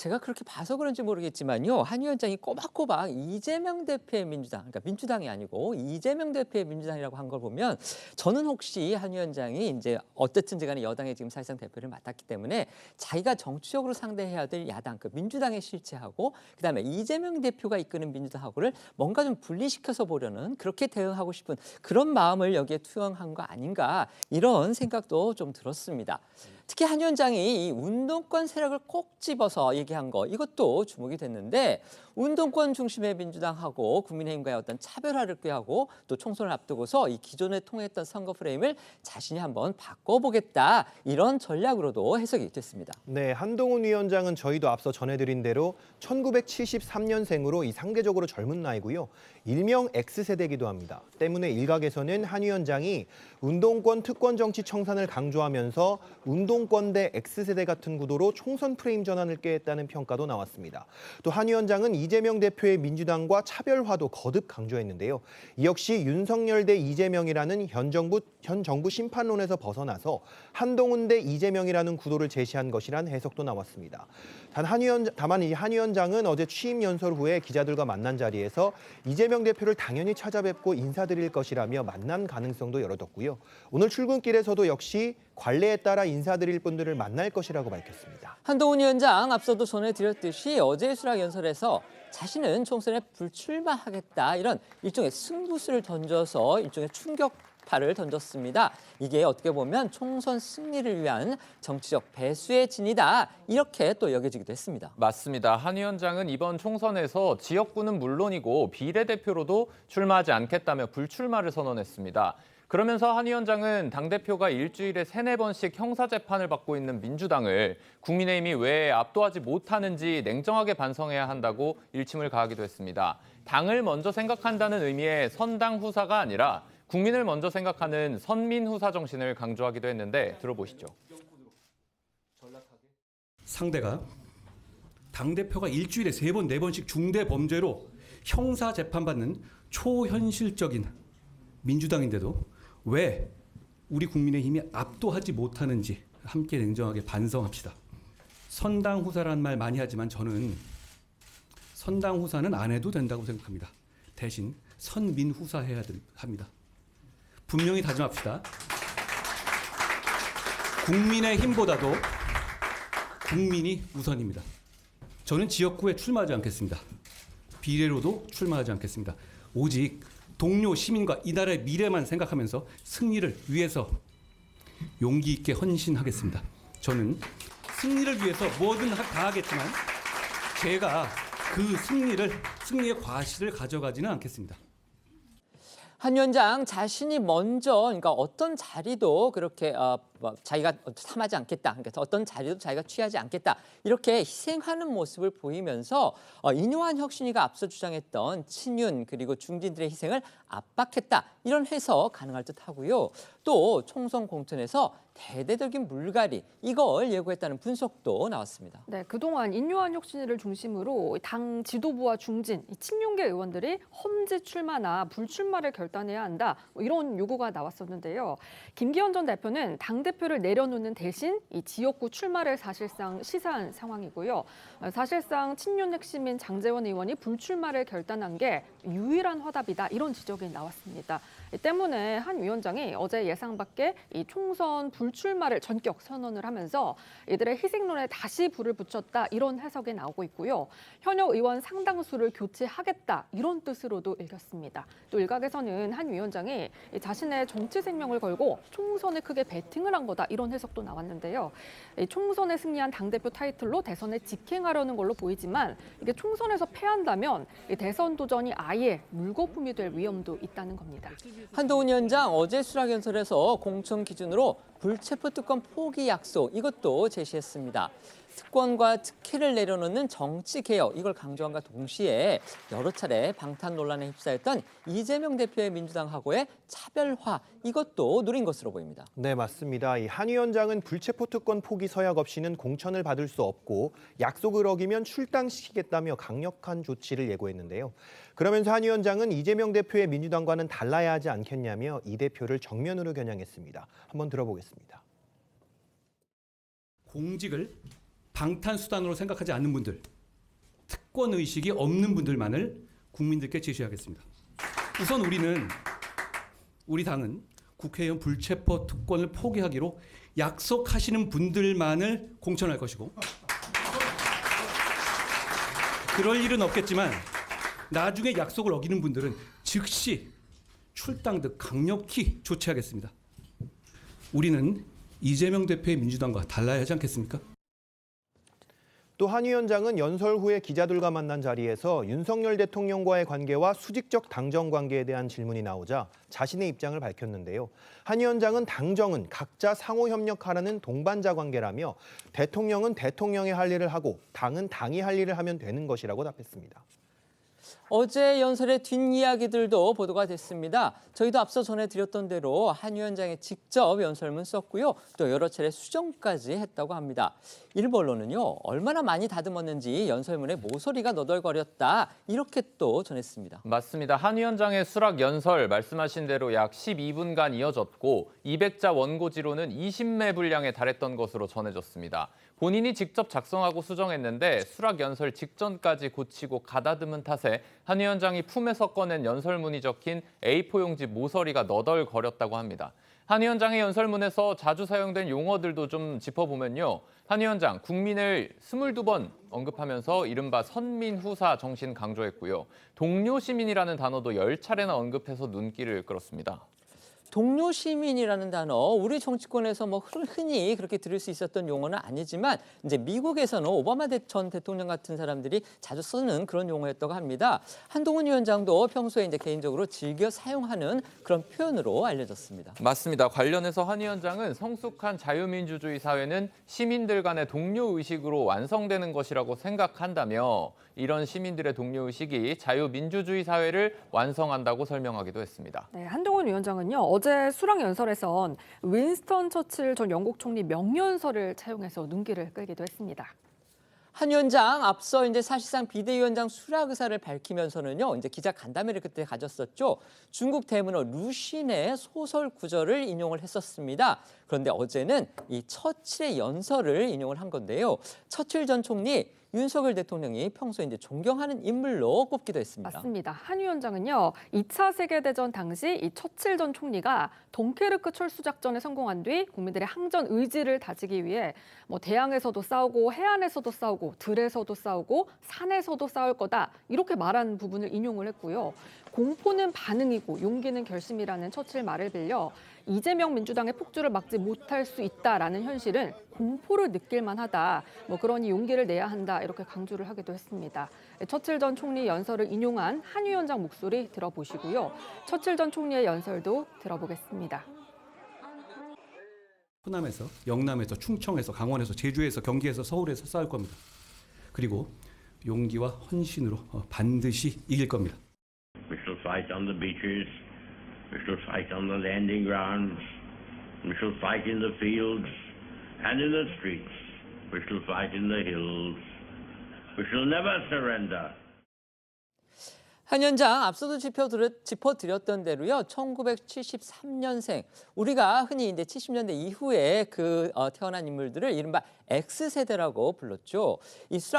제가 그렇게 봐서 그런지 모르겠지만요. 한 위원장이 꼬박꼬박 이재명 대표의 민주당, 그러니까 민주당이 아니고 이재명 대표의 민주당이라고 한 걸 보면 저는 혹시 한 위원장이 이제 어쨌든지 간에 여당의 지금 사실상 대표를 맡았기 때문에 자기가 정치적으로 상대해야 될 야당, 그 민주당의 실체하고 그다음에 이재명 대표가 이끄는 민주당하고를 뭔가 좀 분리시켜서 보려는 그렇게 대응하고 싶은 그런 마음을 여기에 투영한 거 아닌가 이런 생각도 좀 들었습니다. 특히 한 위원장이 이 운동권 세력을 꼭 집어서 얘기한 거 이것도 주목이 됐는데 운동권 중심의 민주당하고 국민의힘과의 어떤 차별화를 꾀하고 또 총선을 앞두고서 이 기존에 통했던 선거 프레임을 자신이 한번 바꿔보겠다 이런 전략으로도 해석이 됐습니다. 네, 한동훈 위원장은 저희도 앞서 전해드린 대로 1973년생으로 이 상대적으로 젊은 나이고요. 일명 X세대이기도 합니다. 때문에 일각에서는 한 위원장이 운동권 특권 정치 청산을 강조하면서 운동권 대 X세대 같은 구도로 총선 프레임 전환을 꾀했다는 평가도 나왔습니다. 또 한 위원장은 이재명 대표의 민주당과 차별화도 거듭 강조했는데요. 이 역시 윤석열 대 이재명이라는 현 정부 심판론에서 벗어나서 한동훈 대 이재명이라는 구도를 제시한 것이란 해석도 나왔습니다. 다만 이 한 위원장은 어제 취임 연설 후에 기자들과 만난 자리에서 이재명 대표를 당연히 찾아뵙고 인사드릴 것이라며 만난 가능성도 열어뒀고요. 오늘 출근길에서도 역시 관례에 따라 인사드릴 분들을 만날 것이라고 밝혔습니다. 한동훈 위원장 앞서도 전해드렸듯이 어제 수락 연설에서 자신은 총선에 불출마하겠다 이런 일종의 승부수를 던져서 일종의 충격파를 던졌습니다. 이게 어떻게 보면 총선 승리를 위한 정치적 배수의 진이다 이렇게 또 여겨지기도 했습니다. 맞습니다. 한 위원장은 이번 총선에서 지역구는 물론이고 비례대표로도 출마하지 않겠다며 불출마를 선언했습니다. 그러면서 한 위원장은 당대표가 일주일에 3-4번씩 형사재판을 받고 있는 민주당을 국민의힘이 왜 압도하지 못하는지 냉정하게 반성해야 한다고 일침을 가하기도 했습니다. 당을 먼저 생각한다는 의미의 선당 후사가 아니라 국민을 먼저 생각하는 선민 후사 정신을 강조하기도 했는데 들어보시죠. 상대가 당대표가 일주일에 3번, 4번씩 중대 범죄로 형사 재판받는 초현실적인 민주당인데도 왜 우리 국민의힘이 압도하지 못하는지 함께 냉정하게 반성합시다. 선당 후사라는 말 많이 하지만 저는 선당 후사는 안 해도 된다고 생각합니다. 대신 선민 후사 해야 합니다. 분명히 다짐합시다. 국민의힘보다도 국민이 우선입니다. 저는 지역구에 출마하지 않겠습니다. 비례로도 출마하지 않겠습니다. 오직 동료 시민과 이 나라의 미래만 생각하면서 승리를 위해서 용기 있게 헌신하겠습니다. 저는 승리를 위해서 뭐든 다 하겠지만 제가 그 승리의 과실을 가져가지는 않겠습니다. 한 위원장 자신이 먼저 그러니까 어떤 자리도 그렇게 자기가 삼하지 않겠다. 그러니까 어떤 자리도 자기가 취하지 않겠다. 이렇게 희생하는 모습을 보이면서 인요한 혁신위가 앞서 주장했던 친윤 그리고 중진들의 희생을 압박했다. 이런 해석 가능할 듯하고요. 또 총선 공천에서 대대적인 물갈이 이걸 예고했다는 분석도 나왔습니다. 네, 그동안 인요한 혁신위를 중심으로 당 지도부와 중진, 친윤계 의원들이 험지 출마나 불출마를 결단해야 한다. 이런 요구가 나왔었는데요. 김기현 전 대표는 당대표를 내려놓는 대신 이 지역구 출마를 사실상 시사한 상황이고요. 사실상 친윤 핵심인 장제원 의원이 불출마를 결단한 게 유일한 화답이다. 이런 지적이 나왔습니다. 때문에 한 위원장이 어제 예상 밖의 이 총선 불출마를 전격 선언을 하면서 이들의 희생론에 다시 불을 붙였다 이런 해석이 나오고 있고요. 현역 의원 상당수를 교체하겠다 이런 뜻으로도 읽혔습니다. 또 일각에서는 한 위원장이 자신의 정치 생명을 걸고 총선에 크게 베팅을 한 거다 이런 해석도 나왔는데요. 총선에 승리한 당대표 타이틀로 대선에 직행하려는 걸로 보이지만 이게 총선에서 패한다면 대선 도전이 아예 물거품이 될 위험도 있다는 겁니다. 한동훈 위원장 어제 수락 연설에서 공천 기준으로 불체포 특권 포기 약속 이것도 제시했습니다. 특권과 특혜를 내려놓는 정치 개혁 이걸 강조함과 동시에 여러 차례 방탄 논란에 휩싸였던 이재명 대표의 민주당하고의 차별화 이것도 누린 것으로 보입니다. 네, 맞습니다. 이 한 위원장은 불체포 특권 포기 서약 없이는 공천을 받을 수 없고 약속을 어기면 출당시키겠다며 강력한 조치를 예고했는데요. 그러면서 한 위원장은 이재명 대표의 민주당과는 달라야 하지 않겠냐며 이 대표를 정면으로 겨냥했습니다. 한번 들어보겠습니다. 공직을 방탄수단으로 생각하지 않는 분들, 특권 의식이 없는 분들만을 국민들께 제시하겠습니다. 우선 우리 당은 국회의원 불체포 특권을 포기하기로 약속하시는 분들만을 공천할 것이고, 그럴 일은 없겠지만 나중에 약속을 어기는 분들은 즉시 출당 등 강력히 조치하겠습니다. 우리는 이재명 대표의 민주당과 달라야 하지 않겠습니까? 또 한 위원장은 연설 후에 기자들과 만난 자리에서 윤석열 대통령과의 관계와 수직적 당정 관계에 대한 질문이 나오자 자신의 입장을 밝혔는데요. 한 위원장은 당정은 각자 상호 협력하라는 동반자 관계라며 대통령은 대통령이 할 일을 하고 당은 당이 할 일을 하면 되는 것이라고 답했습니다. 어제 연설의 뒷이야기들도 보도가 됐습니다. 저희도 앞서 전해드렸던 대로 한 위원장이 직접 연설문 썼고요. 또 여러 차례 수정까지 했다고 합니다. 일부 언론은요, 얼마나 많이 다듬었는지 연설문에 모서리가 너덜거렸다, 이렇게 또 전했습니다. 맞습니다. 한 위원장의 수락 연설 말씀하신 대로 약 12분간 이어졌고 200자 원고지로는 20매 분량에 달했던 것으로 전해졌습니다. 본인이 직접 작성하고 수정했는데 수락 연설 직전까지 고치고 가다듬은 탓에 한 위원장이 품에서 꺼낸 연설문이 적힌 A4 용지 모서리가 너덜거렸다고 합니다. 한 위원장의 연설문에서 자주 사용된 용어들도 좀 짚어보면요. 한 위원장, 국민을 22번 언급하면서 이른바 선민후사 정신 강조했고요. 동료 시민이라는 단어도 10차례나 언급해서 눈길을 끌었습니다. 동료 시민이라는 단어, 우리 정치권에서 뭐 흔히 그렇게 들을 수 있었던 용어는 아니지만 이제 미국에서는 오바마 전 대통령 같은 사람들이 자주 쓰는 그런 용어였다고 합니다. 한동훈 위원장도 평소에 이제 개인적으로 즐겨 사용하는 그런 표현으로 알려졌습니다. 맞습니다. 관련해서 한 위원장은 성숙한 자유민주주의 사회는 시민들 간의 동료 의식으로 완성되는 것이라고 생각한다며 이런 시민들의 동료 의식이 자유민주주의 사회를 완성한다고 설명하기도 했습니다. 네, 한동훈 위원장은요, 어제 수락 연설에선 윈스턴 처칠 전 영국 총리 명연설을 차용해서 눈길을 끌기도 했습니다. 한 위원장 앞서 이제 사실상 비대위원장 수락 의사를 밝히면서는요, 이제 기자 간담회를 그때 가졌었죠. 중국 대문호 루신의 소설 구절을 인용을 했었습니다. 그런데 어제는 이 처칠의 연설을 인용을 한 건데요. 처칠 전 총리 윤석열 대통령이 평소에 이제 존경하는 인물로 꼽기도 했습니다. 맞습니다. 한 위원장은요, 2차 세계대전 당시 이 처칠 전 총리가 덩케르크 철수 작전에 성공한 뒤 국민들의 항전 의지를 다지기 위해 뭐 대양에서도 싸우고 해안에서도 싸우고 들에서도 싸우고 산에서도 싸울 거다, 이렇게 말한 부분을 인용을 했고요. 공포는 반응이고 용기는 결심이라는 처칠 말을 빌려 이재명 민주당의 폭주를 막지 못할 수 있다라는 현실은 공포를 느낄 만하다, 뭐 그러니 용기를 내야 한다, 이렇게 강조를 하기도 했습니다. 처칠 전 총리 연설을 인용한 한 위원장 목소리 들어보시고요. 처칠 전 총리의 연설도 들어보겠습니다. 호남에서, 영남에서, 충청에서, 강원에서, 제주에서, 경기에서, 서울에서 싸울 겁니다. 그리고 용기와 헌신으로 반드시 이길 겁니다. We shall fight on the beaches. We shall fight on the landing grounds. We shall fight in the fields and in the streets. We shall fight in the hills. We shall never surrender. 한 위원장 앞서도 짚어드렸던 대로요. 1973년생, 우리가 흔히 이제 70년대 이후에 태어난 인물들을 이른바 X세대라고 불렀죠.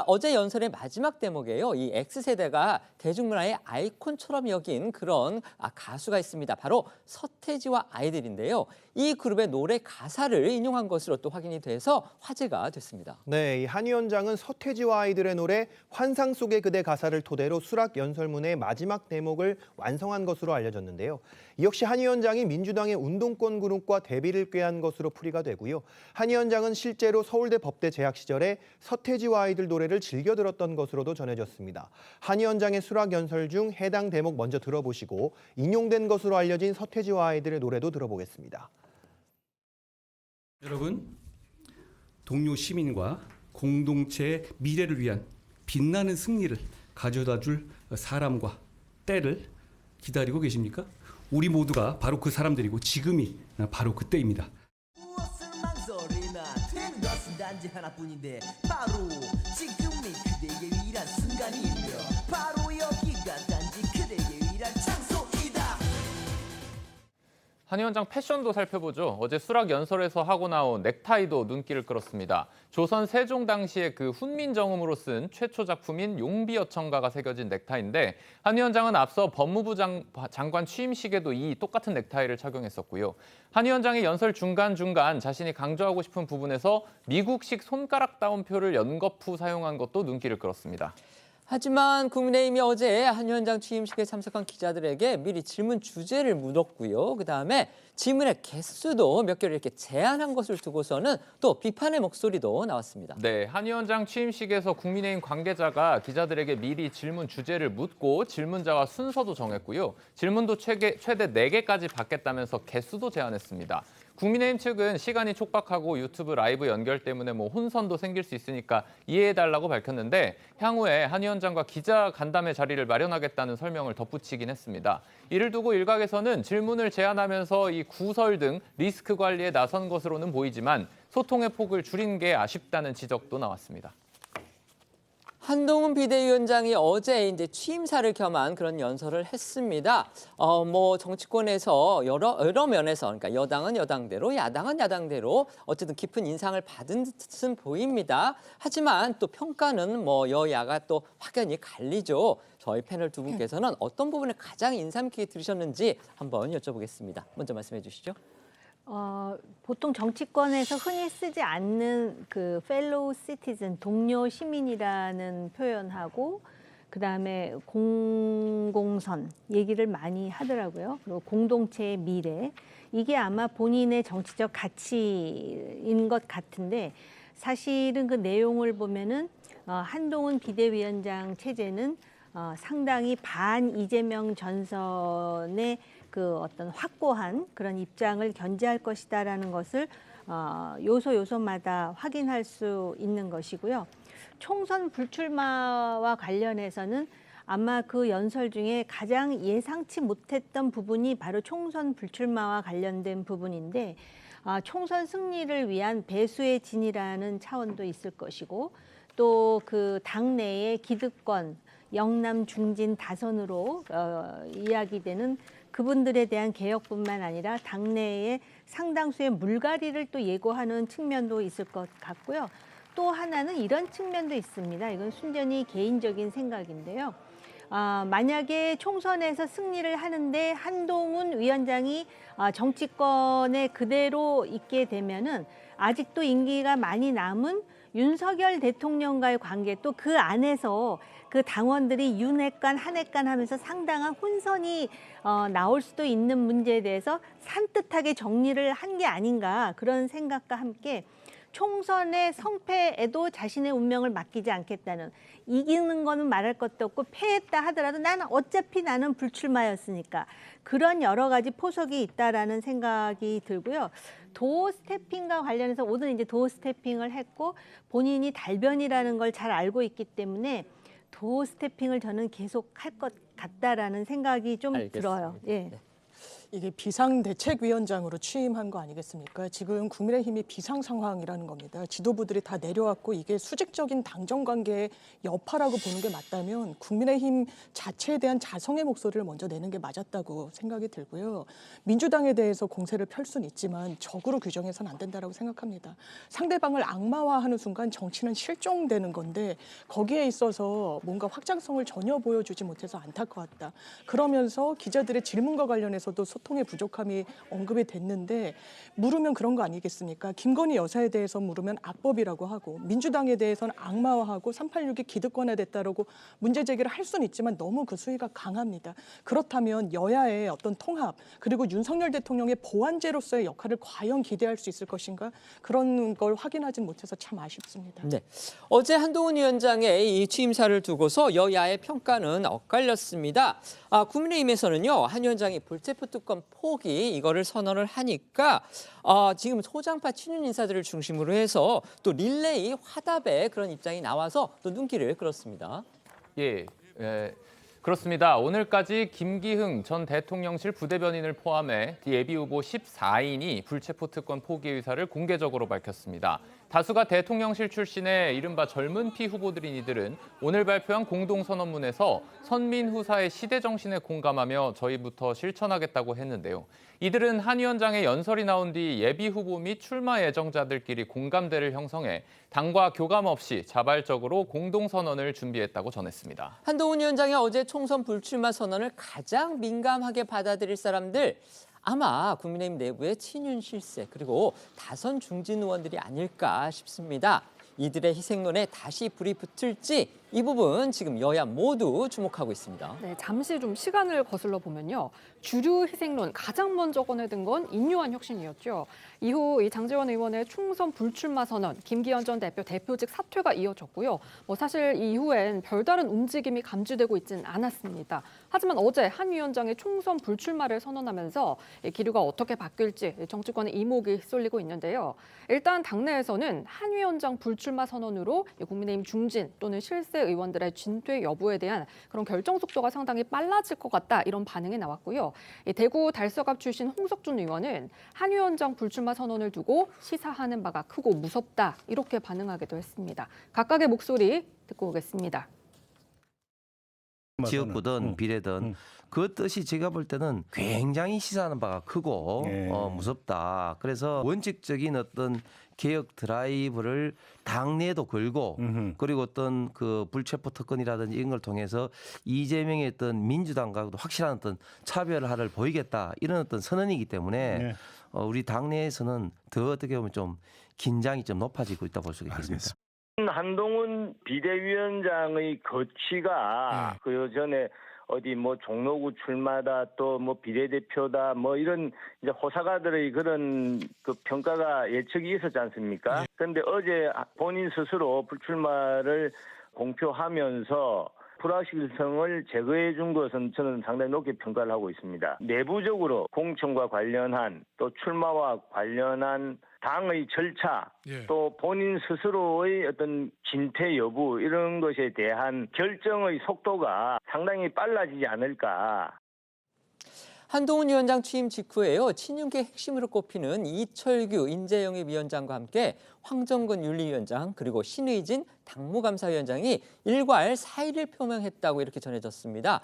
어제 연설의 마지막 대목에요. 이 X세대가 대중문화의 아이콘처럼 여긴 그런 가수가 있습니다. 바로 서태지와 아이들인데요. 이 그룹의 노래 가사를 인용한 것으로 또 확인이 돼서 화제가 됐습니다. 네, 한 위원장은 서태지와 아이들의 노래 환상 속의 그대 가사를 토대로 수락 연설문의 마지막 대목을 완성한 것으로 알려졌는데요. 이 역시 한 위원장이 민주당의 운동권 그룹과 대비를 꾀한 것으로 풀이가 되고요. 한 위원장은 실제로 서울대 법대 재학 시절에 서태지와 아이들 노래를 즐겨 들었던 것으로도 전해졌습니다. 한 위원장의 수락 연설 중 해당 대목 먼저 들어보시고 인용된 것으로 알려진 서태지와 아이들의 노래도 들어보겠습니다. 여러분, 동료 시민과 공동체의 미래를 위한 빛나는 승리를 가져다 줄 사람과 때를 기다리고 계십니까? 우리 모두가 바로 그 사람들이고 지금이 바로 그때입니다. 무엇을 망설이나 되는 것은 단지 하나뿐인데 바로 지금이 그대의 유일한 순간이며 바로 여기가 단지 그대의 유일한 장소이다. 한 위원장 패션도 살펴보죠. 어제 수락 연설에서 하고 나온 넥타이도 눈길을 끌었습니다. 조선 세종 당시의 그 훈민정음으로 쓴 최초 작품인 용비어청가가 새겨진 넥타이인데 한 위원장은 앞서 법무부 장관 취임식에도 이 똑같은 넥타이를 착용했었고요. 한 위원장이 연설 중간중간 자신이 강조하고 싶은 부분에서 미국식 손가락 따옴표를 연거푸 사용한 것도 눈길을 끌었습니다. 하지만 국민의힘이 어제 한 위원장 취임식에 참석한 기자들에게 미리 질문 주제를 묻었고요. 그다음에 질문의 개수도 몇 개를 이렇게 제한한 것을 두고서는 또 비판의 목소리도 나왔습니다. 네, 한 위원장 취임식에서 국민의힘 관계자가 기자들에게 미리 질문 주제를 묻고 질문자와 순서도 정했고요. 질문도 최대 4개까지 받겠다면서 개수도 제한했습니다. 국민의힘 측은 시간이 촉박하고 유튜브 라이브 연결 때문에 혼선도 생길 수 있으니까 이해해달라고 밝혔는데 향후에 한 위원장과 기자 간담회 자리를 마련하겠다는 설명을 덧붙이긴 했습니다. 이를 두고 일각에서는 질문을 제한하면서 이 구설 등 리스크 관리에 나선 것으로는 보이지만 소통의 폭을 줄인 게 아쉽다는 지적도 나왔습니다. 한동훈 비대위원장이 어제 이제 취임사를 겸한 그런 연설을 했습니다. 정치권에서 여러 면에서, 그러니까 여당은 여당대로, 야당은 야당대로 어쨌든 깊은 인상을 받은 듯은 보입니다. 하지만 또 평가는 여야가 또 확연히 갈리죠. 저희 패널 두 분께서는 어떤 부분을 가장 인상 깊게 들으셨는지 한번 여쭤보겠습니다. 먼저 말씀해 주시죠. 보통 정치권에서 흔히 쓰지 않는 그 fellow citizen, 동료 시민이라는 표현하고 그다음에 공공선 얘기를 많이 하더라고요. 그리고 공동체의 미래. 이게 아마 본인의 정치적 가치인 것 같은데 사실은 그 내용을 보면은 한동훈 비대위원장 체제는 상당히 반 이재명 전선의 그 어떤 확고한 그런 입장을 견지할 것이다라는 것을 요소마다 확인할 수 있는 것이고요. 총선 불출마와 관련해서는 아마 그 연설 중에 가장 예상치 못했던 부분이 바로 총선 불출마와 관련된 부분인데 총선 승리를 위한 배수의 진이라는 차원도 있을 것이고 또 그 당내의 기득권 영남 중진 다선으로 이야기되는 그분들에 대한 개혁뿐만 아니라 당내의 상당수의 물갈이를 또 예고하는 측면도 있을 것 같고요. 또 하나는 이런 측면도 있습니다. 이건 순전히 개인적인 생각인데요. 만약에 총선에서 승리를 하는데 한동훈 위원장이 정치권에 그대로 있게 되면은 아직도 임기가 많이 남은 윤석열 대통령과의 관계 또 그 안에서 그 당원들이 윤핵관 한핵관 하면서 상당한 혼선이 나올 수도 있는 문제에 대해서 산뜻하게 정리를 한 게 아닌가 그런 생각과 함께 총선의 성패에도 자신의 운명을 맡기지 않겠다는 이기는 거는 말할 것도 없고 패했다 하더라도 나는 불출마였으니까 그런 여러 가지 포석이 있다라는 생각이 들고요. 도어 스태핑과 관련해서 오늘 이제 도어 스태핑을 했고 본인이 달변이라는 걸 잘 알고 있기 때문에 도어 스태핑을 저는 계속 할 것 같다라는 생각이 좀 들어요. 예. 네. 이게 비상대책위원장으로 취임한 거 아니겠습니까? 지금 국민의힘이 비상 상황이라는 겁니다. 지도부들이 다 내려왔고 이게 수직적인 당정관계의 여파라고 보는 게 맞다면 국민의힘 자체에 대한 자성의 목소리를 먼저 내는 게 맞았다고 생각이 들고요. 민주당에 대해서 공세를 펼 수는 있지만 적으로 규정해서는 안 된다고 생각합니다. 상대방을 악마화하는 순간 정치는 실종되는 건데 거기에 있어서 뭔가 확장성을 전혀 보여주지 못해서 안타까웠다. 그러면서 기자들의 질문과 관련해서도 소통의 부족함이 언급이 됐는데 물으면 그런 거 아니겠습니까? 김건희 여사에 대해서 물으면 악법이라고 하고 민주당에 대해서는 악마화하고 386이 기득권화 됐다라고 문제 제기를 할 수는 있지만 너무 그 수위가 강합니다. 그렇다면 여야의 어떤 통합 그리고 윤석열 대통령의 보완제로서의 역할을 과연 기대할 수 있을 것인가 그런 걸 확인하진 못해서 참 아쉽습니다. 네, 어제 한동훈 위원장의 이 취임사를 두고서 여야의 평가는 엇갈렸습니다. 국민의힘에서는요 한 위원장이 불체포 특권 포기 이거를 선언을 하니까 지금 소장파 친윤 인사들을 중심으로 해서 또 릴레이 화답의 그런 입장이 나와서 또 눈길을 끌었습니다. 그렇습니다. 오늘까지 김기흥 전 대통령실 부대변인을 포함해 예비후보 14인이 불체포 특권 포기 의사를 공개적으로 밝혔습니다. 다수가 대통령실 출신의 이른바 젊은 피 후보들인 이들은 오늘 발표한 공동선언문에서 선민 후사의 시대 정신에 공감하며 저희부터 실천하겠다고 했는데요. 이들은 한 위원장의 연설이 나온 뒤 예비 후보 및 출마 예정자들끼리 공감대를 형성해 당과 교감 없이 자발적으로 공동선언을 준비했다고 전했습니다. 한동훈 위원장이 어제 총선 불출마 선언을 가장 민감하게 받아들일 사람들, 아마 국민의힘 내부의 친윤 실세 그리고 다선 중진 의원들이 아닐까 싶습니다. 이들의 희생론에 다시 불이 붙을지 이 부분 지금 여야 모두 주목하고 있습니다. 네, 잠시 좀 시간을 거슬러 보면요. 주류 희생론 가장 먼저 꺼내든 건 인요한 혁신이었죠. 이후 이 장제원 의원의 총선 불출마 선언, 김기현 전 대표 대표직 사퇴가 이어졌고요. 사실 이후엔 별다른 움직임이 감지되고 있지는 않았습니다. 하지만 어제 한 위원장의 총선 불출마를 선언하면서 기류가 어떻게 바뀔지 정치권의 이목이 쏠리고 있는데요. 일단 당내에서는 한 위원장 불출마 선언으로 국민의힘 중진 또는 실세 의원들의 진퇴 여부에 대한 그런 결정 속도가 상당히 빨라질 것 같다 이런 반응이 나왔고요. 대구 달서갑 출신 홍석준 의원은 한 위원장 불출마 선언을 두고 시사하는 바가 크고 무섭다 이렇게 반응하기도 했습니다. 각각의 목소리 듣고 오겠습니다. 지역구든 비례든 그 뜻이 제가 볼 때는 굉장히 시사하는 바가 크고 무섭다. 그래서 원칙적인 어떤 개혁 드라이브를 당내에도 걸고 그리고 어떤 그 불체포 특권이라든지 이런 걸 통해서 이재명의 어떤 민주당과도 확실한 어떤 차별화를 보이겠다 이런 어떤 선언이기 때문에 우리 당내에서는 더 어떻게 보면 좀 긴장이 좀 높아지고 있다 볼 수 있겠습니다. 한동훈 비대위원장의 거취가 그 전에 어디 뭐 종로구 출마다 또 뭐 비례대표다 뭐 이런 이제 호사가들의 그런 그 평가가 예측이 있었지 않습니까? 그런데 어제 본인 스스로 불출마를 공표하면서 불확실성을 제거해 준 것은 저는 상당히 높게 평가를 하고 있습니다. 내부적으로 공천과 관련한 또 출마와 관련한 당의 절차 또 본인 스스로의 어떤 진퇴 여부 이런 것에 대한 결정의 속도가 상당히 빨라지지 않을까. 한동훈 위원장 취임 직후에요. 친윤계 핵심으로 꼽히는 이철규 인재영입위원장과 함께 황정근 윤리위원장 그리고 신의진 당무감사위원장이 일괄 사의를 표명했다고 이렇게 전해졌습니다.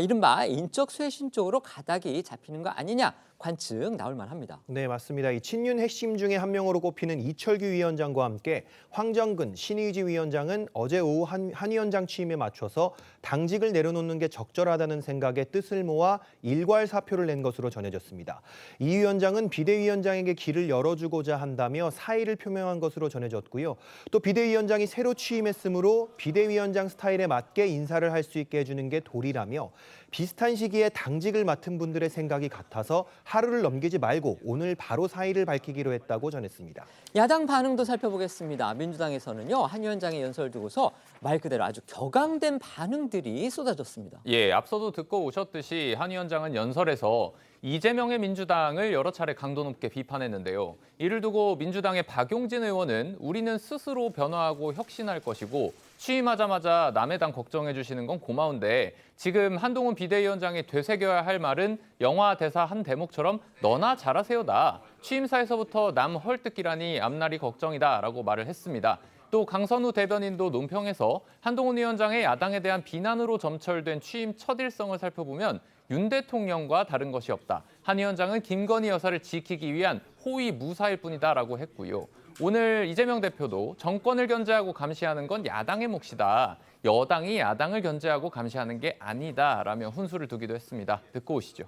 이른바 인적 쇄신 쪽으로 가닥이 잡히는 거 아니냐 관측 나올 만합니다. 네, 맞습니다. 이 친윤 핵심 중에 한 명으로 꼽히는 이철규 위원장과 함께 황정근, 신의지 위원장은 어제 오후 한 위원장 취임에 맞춰서 당직을 내려놓는 게 적절하다는 생각에 뜻을 모아 일괄 사표를 낸 것으로 전해졌습니다. 이 위원장은 비대위원장에게 길을 열어주고자 한다며 사의를 표명한 것으로 전해졌고요. 또 비대위원장이 새로 취임했으므로 비대위원장 스타일에 맞게 인사를 할 수 있게 해주는 게 도리라며 비슷한 시기에 당직을 맡은 분들의 생각이 같아서 하루를 넘기지 말고 오늘 바로 사의를 밝히기로 했다고 전했습니다. 야당 반응도 살펴보겠습니다. 민주당에서는요. 한 위원장의 연설 두고서 말 그대로 아주 격앙된 반응들이 쏟아졌습니다. 예, 앞서도 듣고 오셨듯이 한 위원장은 연설에서 이재명의 민주당을 여러 차례 강도 높게 비판했는데요. 이를 두고 민주당의 박용진 의원은 우리는 스스로 변화하고 혁신할 것이고 취임하자마자 남의 당 걱정해 주시는 건 고마운데 지금 한동훈 비대위원장이 되새겨야 할 말은 영화 대사 한 대목처럼 너나 잘하세요다. 취임사에서부터 남 헐뜯기라니 앞날이 걱정이다라고 말을 했습니다. 또 강선우 대변인도 논평에서 한동훈 위원장의 야당에 대한 비난으로 점철된 취임 첫 일성을 살펴보면 윤 대통령과 다른 것이 없다. 한 위원장은 김건희 여사를 지키기 위한 호위 무사일 뿐이다라고 했고요. 오늘 이재명 대표도 정권을 견제하고 감시하는 건 야당의 몫이다. 여당이 야당을 견제하고 감시하는 게 아니다라며 훈수를 두기도 했습니다. 듣고 오시죠.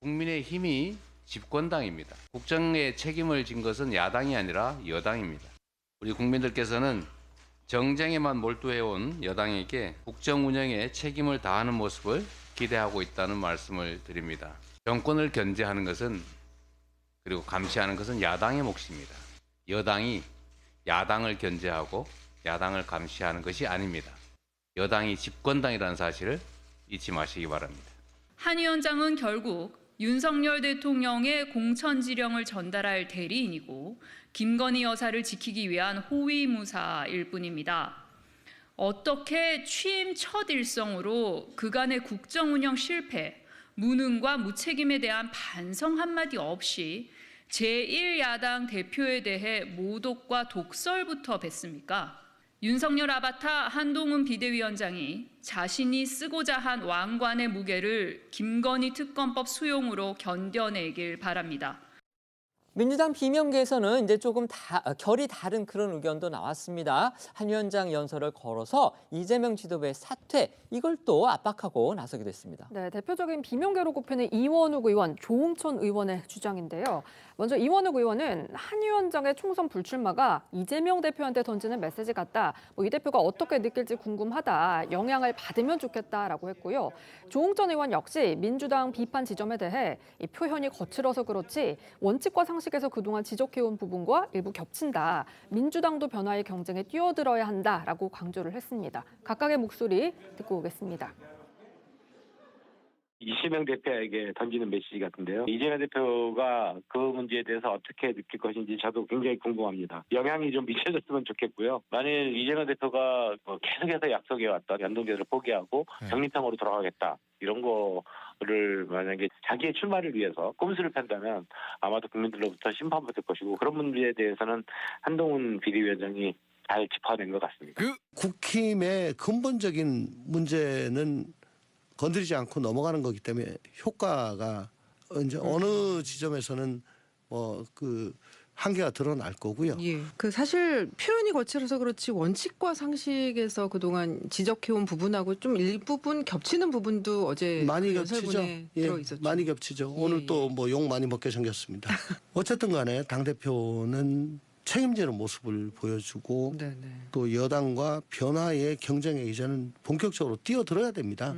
국민의힘이 집권당입니다. 국정에 책임을 진 것은 야당이 아니라 여당입니다. 우리 국민들께서는 정쟁에만 몰두해온 여당에게 국정 운영에 책임을 다하는 모습을 기대하고 있다는 말씀을 드립니다. 정권을 견제하는 것은 그리고 감시하는 것은 야당의 몫입니다. 여당이 야당을 견제하고 야당을 감시하는 것이 아닙니다. 여당이 집권당이라는 사실을 잊지 마시기 바랍니다. 한 위원장은 결국 윤석열 대통령의 공천지령을 전달할 대리인이고 김건희 여사를 지키기 위한 호위무사일 뿐입니다. 어떻게 취임 첫 일성으로 그간의 국정운영 실패, 무능과 무책임에 대한 반성 한마디 없이 제1야당 대표에 대해 모독과 독설부터 뱉습니까? 윤석열 아바타 한동훈 비대위원장이 자신이 쓰고자 한 왕관의 무게를 김건희 특검법 수용으로 견뎌내길 바랍니다. 민주당 비명계에서는 이제 조금 결이 다른 그런 의견도 나왔습니다. 한 위원장 연설을 걸어서 이재명 지도부의 사퇴, 이걸 또 압박하고 나서게 됐습니다. 네, 대표적인 비명계로 꼽히는 이원욱 의원, 조홍천 의원의 주장인데요. 먼저 이원욱 의원은 한 위원장의 총선 불출마가 이재명 대표한테 던지는 메시지 같다. 이 대표가 어떻게 느낄지 궁금하다. 영향을 받으면 좋겠다라고 했고요. 조홍천 의원 역시 민주당 비판 지점에 대해 이 표현이 거칠어서 그렇지 원칙과 상식에서 그동안 지적해온 부분과 일부 겹친다. 민주당도 변화의 경쟁에 뛰어들어야 한다라고 강조를 했습니다. 각각의 목소리 듣고 오겠습니다. 이재명 대표에게 던지는 메시지 같은데요. 이재명 대표가 그 문제에 대해서 어떻게 느낄 것인지 저도 굉장히 궁금합니다. 영향이 좀 미쳐졌으면 좋겠고요. 만일 이재명 대표가 계속해서 약속해왔던 연동제를 포기하고 정립형으로 돌아가겠다. 이런 거를 만약에 자기의 출마를 위해서 꼼수를 편다면 아마도 국민들로부터 심판받을 것이고 그런 문제에 대해서는 한동훈 비대위원장이 잘 짚어낸 것 같습니다. 국힘의 근본적인 문제는 건드리지 않고 넘어가는 거기 때문에 효과가 이제 어느 지점에서는 한계가 드러날 거고요. 예. 사실 표현이 거칠어서 그렇지 원칙과 상식에서 그동안 지적해온 부분하고 좀 일부분 겹치는 부분도 어제 많이 겹치죠. 들어있었죠. 많이 겹치죠. 오늘 또 욕 많이 먹게 생겼습니다. 어쨌든 간에 당대표는 책임지는 모습을 보여주고 또 여당과 변화의 경쟁에 이제는 본격적으로 뛰어들어야 됩니다.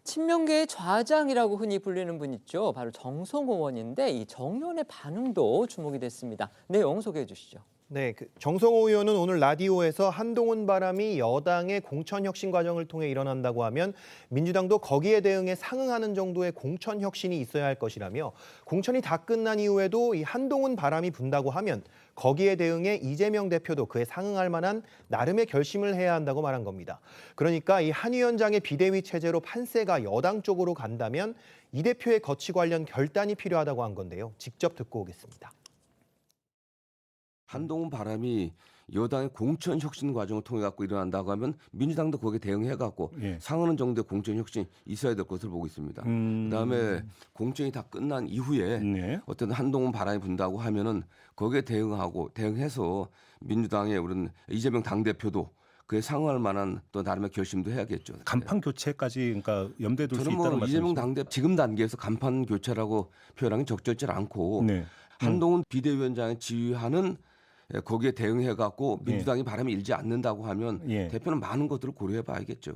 친명계의 좌장이라고 흔히 불리는 분 있죠. 바로 정성호 의원인데 이 정의원의 반응도 주목이 됐습니다. 내용 소개해 주시죠. 네, 정성호 의원은 오늘 라디오에서 한동훈 바람이 여당의 공천 혁신 과정을 통해 일어난다고 하면 민주당도 거기에 대응해 상응하는 정도의 공천 혁신이 있어야 할 것이라며 공천이 다 끝난 이후에도 이 한동훈 바람이 분다고 하면 거기에 대응해 이재명 대표도 그에 상응할 만한 나름의 결심을 해야 한다고 말한 겁니다. 그러니까 이 한 위원장의 비대위 체제로 판세가 여당 쪽으로 간다면 이 대표의 거취 관련 결단이 필요하다고 한 건데요. 직접 듣고 오겠습니다. 한동훈 바람이 여당의 공천 혁신 과정을 통해 갖고 일어난다고 하면 민주당도 거기에 대응해 갖고 상하는 정도의 공천 혁신이 있어야 될 것으로 보고 있습니다. 그다음에 공천이 다 끝난 이후에 어떤 한동훈 바람이 분다고 하면은 거기에 대응해서 민주당의 우리는 이재명 당대표도 그에 상응할 만한 또 나름의 결심도 해야겠죠. 간판 교체까지 그러니까 염두에 둘 수 있다는 말씀이시죠? 이재명 당대표 지금 단계에서 간판 교체라고 표현하기 적절치 않고 한동훈 비대위원장이 지휘하는 거기에 대응해 갖고 민주당이 바람이 일지 않는다고 하면 대표는 많은 것들을 고려해 봐야겠죠.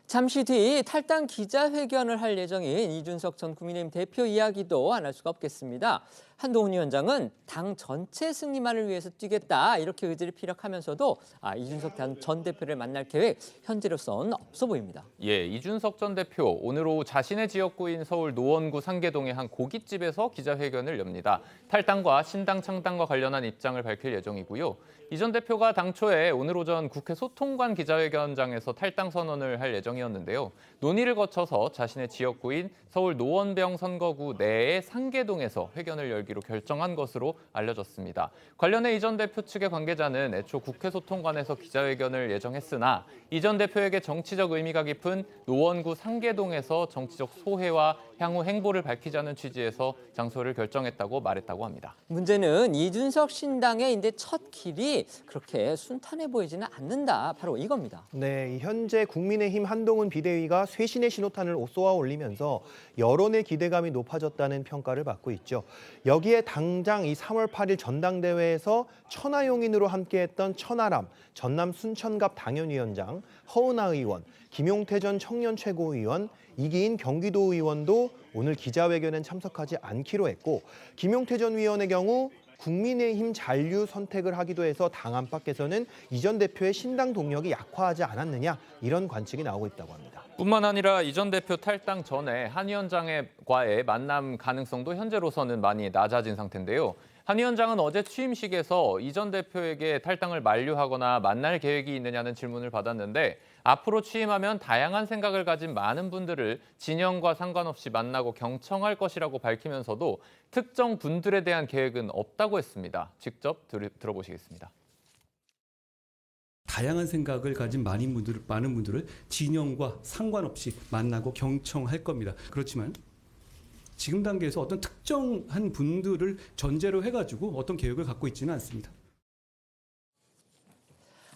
잠시 뒤 탈당 기자회견을 할 예정인 이준석 전 국민의힘 대표 이야기도 안 할 수가 없겠습니다. 한동훈 위원장은 당 전체 승리만을 위해서 뛰겠다 이렇게 의지를 피력하면서도 이준석 전 대표를 만날 계획 현재로선 없어 보입니다. 예, 이준석 전 대표 오늘 오후 자신의 지역구인 서울 노원구 상계동의 한 고깃집에서 기자회견을 엽니다. 탈당과 신당 창당과 관련한 입장을 밝힐 예정이고요. 이 전 대표가 당초에 오늘 오전 국회 소통관 기자회견장에서 탈당 선언을 할 예정이었는데요. 논의를 거쳐서 자신의 지역구인 서울 노원병 선거구 내의 상계동에서 회견을 열기로 결정한 것으로 알려졌습니다. 관련해 이 전 대표 측의 관계자는 애초 국회 소통관에서 기자회견을 예정했으나 이 전 대표에게 정치적 의미가 깊은 노원구 상계동에서 정치적 소회와 향후 행보를 밝히자는 취지에서 장소를 결정했다고 말했다고 합니다. 문제는 이준석 신당의 이제 첫 길이 그렇게 순탄해 보이지는 않는다. 바로 이겁니다. 네, 현재 국민의힘 한동훈 비대위가 쇄신의 신호탄을 쏘아 올리면서 여론의 기대감이 높아졌다는 평가를 받고 있죠. 여기에 당장 이 3월 8일 전당대회에서 천하용인으로 함께했던 천하람, 전남 순천갑 당연위원장, 허은하 의원, 김용태 전 청년 최고위원, 이기인 경기도 의원도 오늘 기자회견엔 참석하지 않기로 했고 김용태 전 위원의 경우 국민의힘 잔류 선택을 하기도 해서 당 안팎에서는 이 전 대표의 신당 동력이 약화하지 않았느냐 이런 관측이 나오고 있다고 합니다. 뿐만 아니라 이 전 대표 탈당 전에 한 위원장과의 만남 가능성도 현재로서는 많이 낮아진 상태인데요. 한 위원장은 어제 취임식에서 이 전 대표에게 탈당을 만류하거나 만날 계획이 있느냐는 질문을 받았는데 앞으로 취임하면 다양한 생각을 가진 많은 분들을 진영과 상관없이 만나고 경청할 것이라고 밝히면서도 특정 분들에 대한 계획은 없다고 했습니다. 직접 들어보시겠습니다. 다양한 생각을 가진 많은 분들을 진영과 상관없이 만나고 경청할 겁니다. 그렇지만 지금 단계에서 어떤 특정한 분들을 전제로 해가지고 어떤 계획을 갖고 있지는 않습니다.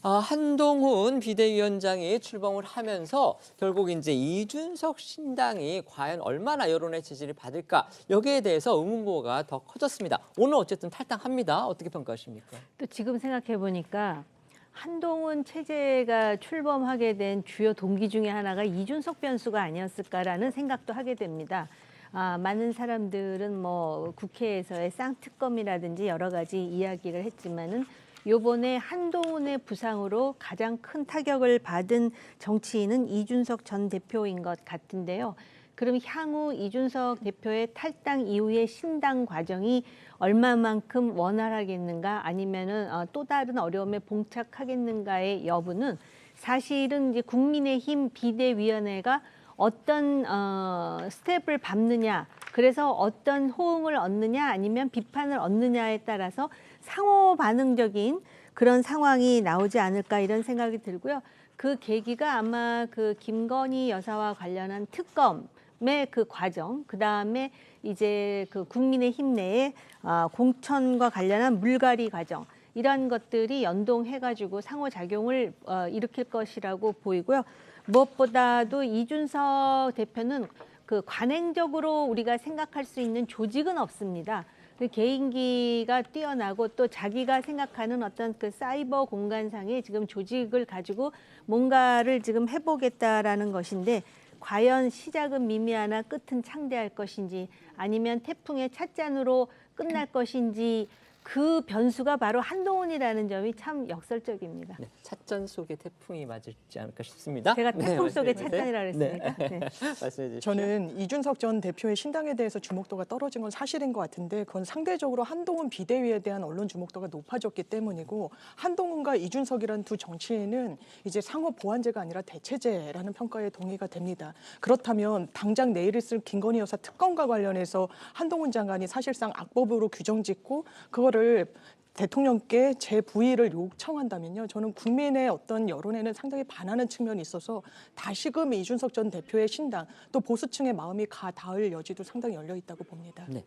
한동훈 비대위원장이 출범을 하면서 결국 이제 이준석 신당이 과연 얼마나 여론의 지지를 받을까 여기에 대해서 의문부호가 더 커졌습니다. 오늘 어쨌든 탈당합니다. 어떻게 평가하십니까? 또 지금 생각해 보니까 한동훈 체제가 출범하게 된 주요 동기 중에 하나가 이준석 변수가 아니었을까라는 생각도 하게 됩니다. 많은 사람들은 뭐 국회에서의 쌍특검이라든지 여러 가지 이야기를 했지만은 요번에 한동훈의 부상으로 가장 큰 타격을 받은 정치인은 이준석 전 대표인 것 같은데요. 그럼 향후 이준석 대표의 탈당 이후의 신당 과정이 얼마만큼 원활하겠는가 아니면은 또 다른 어려움에 봉착하겠는가의 여부는 사실은 이제 국민의힘 비대위원회가 어떤 스텝을 밟느냐, 그래서 어떤 호응을 얻느냐 아니면 비판을 얻느냐에 따라서 상호 반응적인 그런 상황이 나오지 않을까 이런 생각이 들고요. 그 계기가 아마 그 김건희 여사와 관련한 특검의 그 과정, 그 다음에 이제 그 국민의힘 내에 공천과 관련한 물갈이 과정, 이런 것들이 연동해가지고 상호작용을 일으킬 것이라고 보이고요. 무엇보다도 이준석 대표는 그 관행적으로 우리가 생각할 수 있는 조직은 없습니다. 그 개인기가 뛰어나고 또 자기가 생각하는 어떤 그 사이버 공간상의 지금 조직을 가지고 뭔가를 지금 해보겠다라는 것인데 과연 시작은 미미하나 끝은 창대할 것인지 아니면 태풍의 찻잔으로 끝날 것인지 그 변수가 바로 한동훈이라는 점이 참 역설적입니다. 네, 찻잔 속에 태풍이 맞을지 않을까 싶습니다. 제가 태풍 네, 속에 말씀해 찻잔이라고 했으니까. 네. 네. 말씀해 주십시오. 저는 이준석 전 대표의 신당에 대해서 주목도가 떨어진 건 사실인 것 같은데 그건 상대적으로 한동훈 비대위에 대한 언론 주목도가 높아졌기 때문이고 한동훈과 이준석이라는 두 정치인은 이제 상호 보완제가 아니라 대체제라는 평가에 동의가 됩니다. 그렇다면 당장 내일 있을 김건희 여사 특검과 관련해서 한동훈 장관이 사실상 악법으로 규정짓고 그거를 대통령께 재부의를 요청한다면요. 저는 국민의 어떤 여론에는 상당히 반하는 측면이 있어서 다시금 이준석 전 대표의 신당 또 보수층의 마음이 가닿을 여지도 상당히 열려 있다고 봅니다. 네.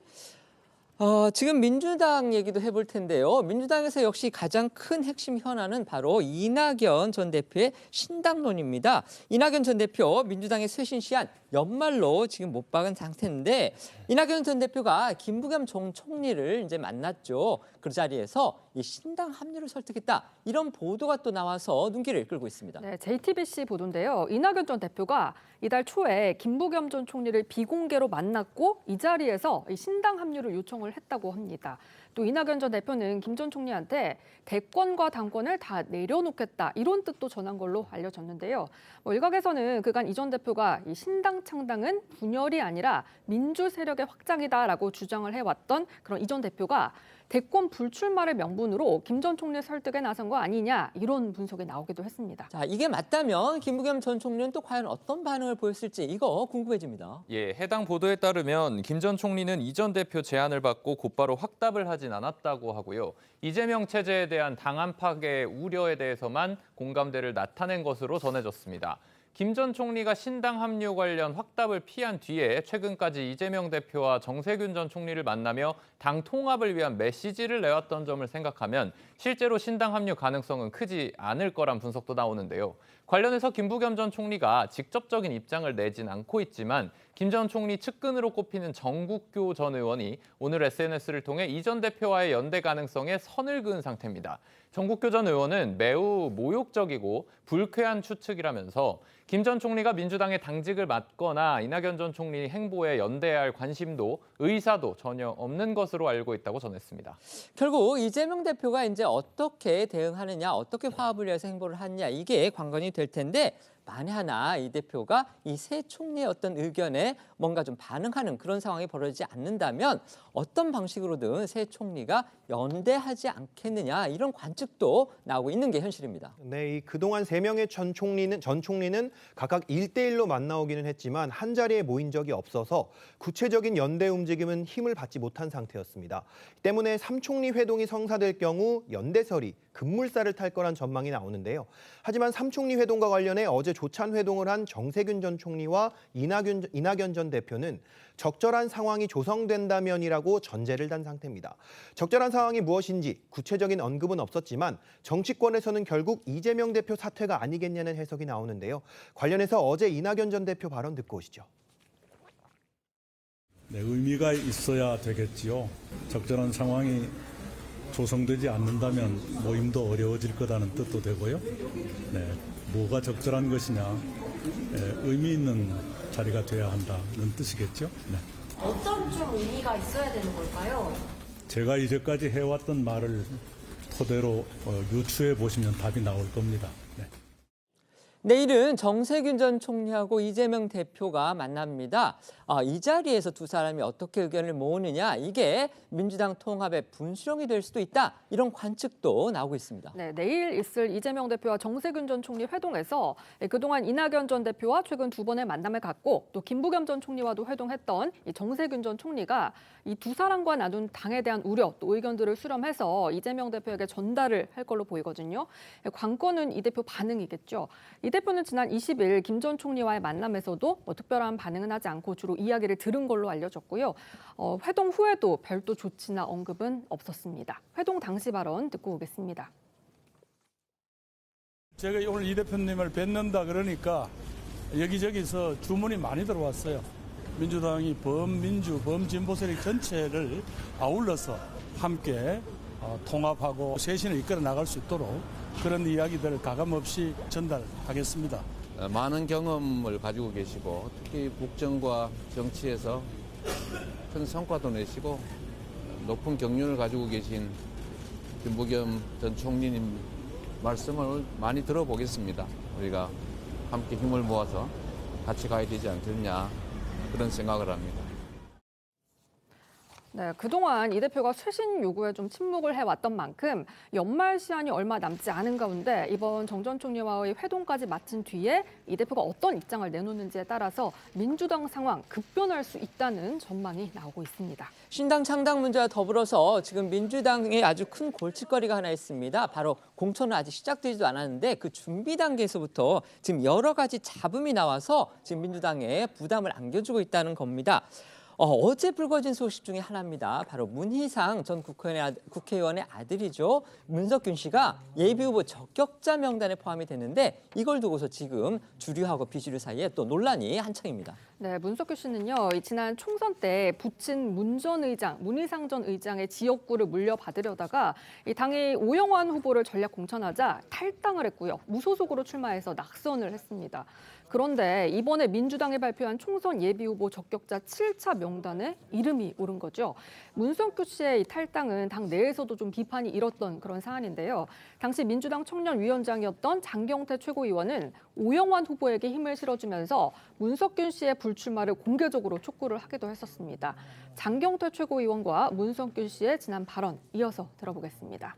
지금 민주당 얘기도 해볼 텐데요. 민주당에서 역시 가장 큰 핵심 현안은 바로 이낙연 전 대표의 신당론입니다. 이낙연 전 대표 민주당의 쇄신 시한 연말로 지금 못 박은 상태인데 이낙연 전 대표가 김부겸 전 총리를 이제 만났죠. 그 자리에서 이 신당 합류를 설득했다. 이런 보도가 또 나와서 눈길을 끌고 있습니다. 네, JTBC 보도인데요. 이낙연 전 대표가 이달 초에 김부겸 전 총리를 비공개로 만났고 이 자리에서 이 신당 합류를 요청을 했다고 합니다. 또 이낙연 전 대표는 김 전 총리한테 대권과 당권을 다 내려놓겠다 이런 뜻도 전한 걸로 알려졌는데요. 일각에서는 그간 이 전 대표가 이 신당 창당은 분열이 아니라 민주 세력의 확장이다라고 주장을 해왔던 그런 이 전 대표가 대권 불출마를 명분으로 김 전 총리 설득에 나선 거 아니냐 이런 분석이 나오기도 했습니다. 자, 이게 맞다면 김부겸 전 총리는 또 과연 어떤 반응을 보였을지 이거 궁금해집니다. 예, 해당 보도에 따르면 김 전 총리는 이 전 대표 제안을 받고 곧바로 확답을 하진 않았다고 하고요. 이재명 체제에 대한 당 안팎의 우려에 대해서만 공감대를 나타낸 것으로 전해졌습니다. 김 전 총리가 신당 합류 관련 확답을 피한 뒤에 최근까지 이재명 대표와 정세균 전 총리를 만나며 당 통합을 위한 메시지를 내왔던 점을 생각하면 실제로 신당 합류 가능성은 크지 않을 거란 분석도 나오는데요. 관련해서 김부겸 전 총리가 직접적인 입장을 내진 않고 있지만 김 전 총리 측근으로 꼽히는 정국교 전 의원이 오늘 SNS를 통해 이 전 대표와의 연대 가능성에 선을 그은 상태입니다. 정국교 전 의원은 매우 모욕적이고 불쾌한 추측이라면서 김 전 총리가 민주당의 당직을 맡거나 이낙연 전 총리 행보에 연대할 관심도 의사도 전혀 없는 것으로 알고 있다고 전했습니다. 결국 이재명 대표가 이제 어떻게 대응하느냐, 어떻게 화합을 위해서 행보를 하느냐 이게 관건이 될 텐데 만에 하나 이 대표가 이 새 총리의 어떤 의견에 뭔가 좀 반응하는 그런 상황이 벌어지지 않는다면 어떤 방식으로든 새 총리가 연대하지 않겠느냐 이런 관측도 나오고 있는 게 현실입니다. 네, 이 그동안 3명의 전 총리는 각각 1대1로 만나오기는 했지만 한 자리에 모인 적이 없어서 구체적인 연대 움직임은 힘을 받지 못한 상태였습니다. 때문에 3총리 회동이 성사될 경우 연대설이 급물살을 탈 거란 전망이 나오는데요. 하지만 3총리 회동과 관련해 어제 조찬 회동을 한 정세균 전 총리와 이낙연 전 대표는 적절한 상황이 조성된다면이라고 전제를 단 상태입니다. 적절한 상황이 무엇인지 구체적인 언급은 없었지만 정치권에서는 결국 이재명 대표 사퇴가 아니겠냐는 해석이 나오는데요. 관련해서 어제 이낙연 전 대표 발언 듣고 오시죠. 네, 의미가 있어야 되겠지요. 적절한 상황이 조성되지 않는다면 모임도 어려워질 거라는 뜻도 되고요. 네, 뭐가 적절한 것이냐, 의미 있는 자리가 돼야 한다는 뜻이겠죠. 네. 어떤 좀 의미가 있어야 되는 걸까요? 제가 이제까지 해왔던 말을 토대로 유추해 보시면 답이 나올 겁니다. 네. 내일은 정세균 전 총리하고 이재명 대표가 만납니다. 이 자리에서 두 사람이 어떻게 의견을 모으느냐 이게 민주당 통합의 분수령이 될 수도 있다 이런 관측도 나오고 있습니다. 네, 내일 있을 이재명 대표와 정세균 전 총리 회동에서 그동안 이낙연 전 대표와 최근 2번의 만남을 갖고 또 김부겸 전 총리와도 회동했던 이 정세균 전 총리가 이 두 사람과 나눈 당에 대한 우려 또 의견들을 수렴해서 이재명 대표에게 전달을 할 걸로 보이거든요. 관건은 이 대표 반응이겠죠. 이 대표는 지난 20일 김 전 총리와의 만남에서도 특별한 반응은 하지 않고 주로 이야기를 들은 걸로 알려졌고요. 회동 후에도 별도 조치나 언급은 없었습니다. 회동 당시 발언 듣고 오겠습니다. 제가 오늘 이 대표님을 뵙는다 그러니까 여기저기서 주문이 많이 들어왔어요. 민주당이 범민주, 범진보 세력 전체를 아울러서 함께 통합하고 쇄신을 이끌어 나갈 수 있도록 그런 이야기들을 가감없이 전달하겠습니다. 많은 경험을 가지고 계시고 특히 국정과 정치에서 큰 성과도 내시고 높은 경륜을 가지고 계신 김부겸 전 총리님 말씀을 많이 들어보겠습니다. 우리가 함께 힘을 모아서 같이 가야 되지 않겠냐 그런 생각을 합니다. 네, 그동안 이 대표가 쇄신 요구에 좀 침묵을 해왔던 만큼 연말 시한이 얼마 남지 않은 가운데 이번 정 전 총리와의 회동까지 마친 뒤에 이 대표가 어떤 입장을 내놓는지에 따라서 민주당 상황 급변할 수 있다는 전망이 나오고 있습니다. 신당 창당 문제와 더불어서 지금 민주당에 아주 큰 골칫거리가 하나 있습니다. 바로 공천은 아직 시작되지도 않았는데 그 준비 단계에서부터 지금 여러 가지 잡음이 나와서 지금 민주당에 부담을 안겨주고 있다는 겁니다. 어제 불거진 소식 중에 하나입니다. 바로 문희상 전 국회의원의 아들이죠. 문석균 씨가 예비후보 적격자 명단에 포함이 됐는데 이걸 두고서 지금 주류하고 비주류 사이에 또 논란이 한창입니다. 네, 문석균 씨는요. 지난 총선 때 부친 문 전 의장, 문희상 전 의장의 지역구를 물려받으려다가 이 당이 오영환 후보를 전략 공천하자 탈당을 했고요. 무소속으로 출마해서 낙선을 했습니다. 그런데 이번에 민주당이 발표한 총선 예비후보 적격자 7차 명단에 이름이 오른 거죠. 문석균 씨의 이 탈당은 당 내에서도 좀 비판이 일었던 그런 사안인데요. 당시 민주당 청년위원장이었던 장경태 최고위원은 오영환 후보에게 힘을 실어주면서 문석균 씨의 불출마를 공개적으로 촉구를 하기도 했었습니다. 장경태 최고위원과 문석균 씨의 지난 발언 이어서 들어보겠습니다.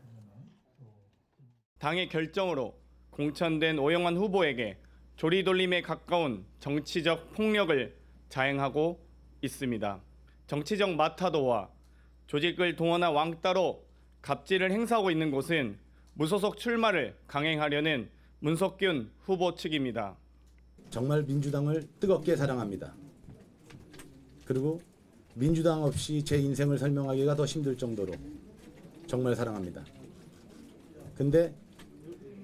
당의 결정으로 공천된 오영환 후보에게 조리돌림에 가까운 정치적 폭력을 자행하고 있습니다. 정치적 마타도와 조직을 동원한 왕따로 갑질을 행사하고 있는 곳은 무소속 출마를 강행하려는 문석균 후보 측입니다. 정말 민주당을 뜨겁게 사랑합니다. 그리고 민주당 없이 제 인생을 설명하기가 더 힘들 정도로 정말 사랑합니다. 근데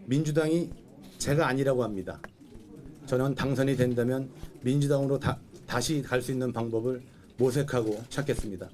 민주당이 제가 아니라고 합니다. 저는 당선이 된다면 민주당으로 다시 갈 수 있는 방법을 모색하고 찾겠습니다.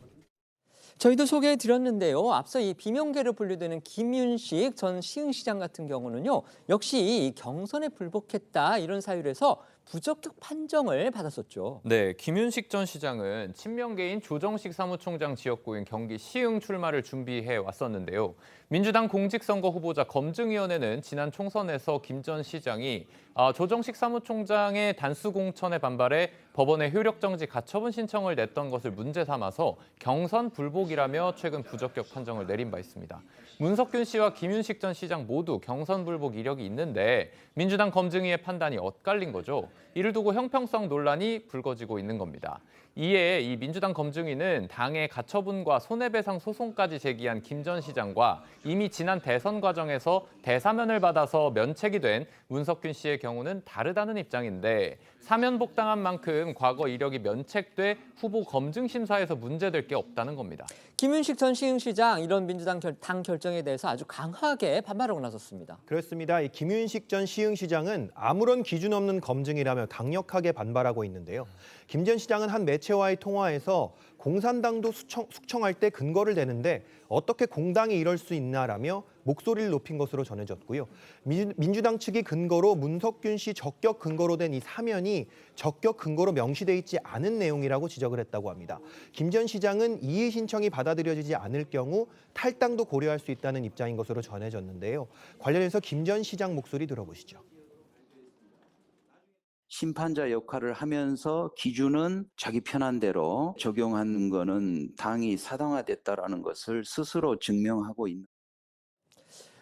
저희도 소개해드렸는데요. 앞서 이 비명계로 분류되는 김윤식 전 시흥시장 같은 경우는요. 역시 경선에 불복했다 이런 사유로 해서 부적격 판정을 받았었죠. 네, 김윤식 전 시장은 친명계인 조정식 사무총장 지역구인 경기 시흥 출마를 준비해 왔었는데요. 민주당 공직선거 후보자 검증위원회는 지난 총선에서 김 전 시장이 조정식 사무총장의 단수 공천에 반발해 법원에 효력정지 가처분 신청을 냈던 것을 문제 삼아서 경선 불복이라며 최근 부적격 판정을 내린 바 있습니다. 문석균 씨와 김윤식 전 시장 모두 경선 불복 이력이 있는데 민주당 검증위의 판단이 엇갈린 거죠. 이를 두고 형평성 논란이 불거지고 있는 겁니다. 이에 이 민주당 검증위는 당의 가처분과 손해배상 소송까지 제기한 김 전 시장과 이미 지난 대선 과정에서 대사면을 받아서 면책이 된 문석균 씨의 경우는 다르다는 입장인데 사면 복당한 만큼 과거 이력이 면책돼 후보 검증 심사에서 문제될 게 없다는 겁니다. 김윤식 전 시흥시장 이런 민주당 당 결정에 대해서 아주 강하게 반발하고 나섰습니다. 그렇습니다. 이 김윤식 전 시흥시장은 아무런 기준 없는 검증이라며 강력하게 반발하고 있는데요. 김 전 시장은 한 매체와의 통화에서 공산당도 숙청할 때 근거를 대는데 어떻게 공당이 이럴 수 있나라며 목소리를 높인 것으로 전해졌고요. 민주당 측이 근거로 문석균 씨 적격 근거로 된 이 사면이 적격 근거로 명시돼 있지 않은 내용이라고 지적을 했다고 합니다. 김 전 시장은 이의 신청이 받아들여지지 않을 경우 탈당도 고려할 수 있다는 입장인 것으로 전해졌는데요. 관련해서 김 전 시장 목소리 들어보시죠. 심판자 역할을 하면서 기준은 자기 편한 대로 적용하는 거는 당이 사당화됐다라는 것을 스스로 증명하고 있는.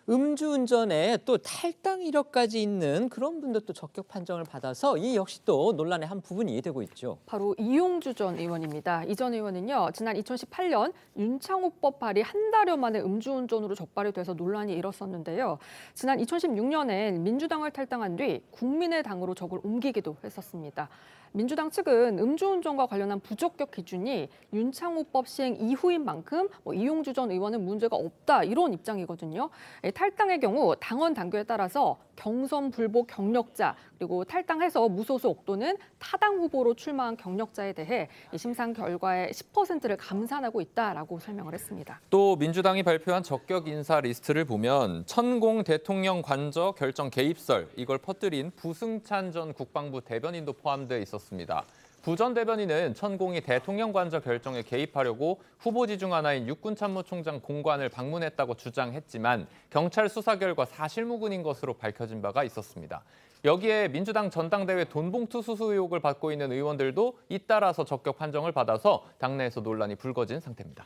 음주운전에 또 탈당 이력까지 있는 그런 분들도 적격 판정을 받아서 이 역시 또 논란의 한 부분이 되고 있죠. 바로 이용주 전 의원입니다. 이 전 의원은요, 지난 2018년 윤창호법 발의 한 달여 만에 음주운전으로 적발이 돼서 논란이 일었었는데요. 지난 2016년엔 민주당을 탈당한 뒤 국민의당으로 적을 옮기기도 했었습니다. 민주당 측은 음주운전과 관련한 부적격 기준이 윤창호법 시행 이후인 만큼 이용주 전 의원은 문제가 없다 이런 입장이거든요. 탈당의 경우 당원 당규에 따라서 경선 불복 경력자 그리고 탈당해서 무소속 또는 타당 후보로 출마한 경력자에 대해 심상 결과의 10%를 감산하고 있다라고 설명을 했습니다. 또 민주당이 발표한 적격 인사 리스트를 보면 천공 대통령 관저 결정 개입설 이걸 퍼뜨린 부승찬 전 국방부 대변인도 포함돼 있었습니다. 부 전 대변인은 천공이 대통령 관저 결정에 개입하려고 후보지 중 하나인 육군참모총장 공관을 방문했다고 주장했지만 경찰 수사 결과 사실무근인 것으로 밝혀진 바가 있었습니다. 여기에 민주당 전당대회 돈봉투 수수 의혹을 받고 있는 의원들도 잇따라서 적격 판정을 받아서 당내에서 논란이 불거진 상태입니다.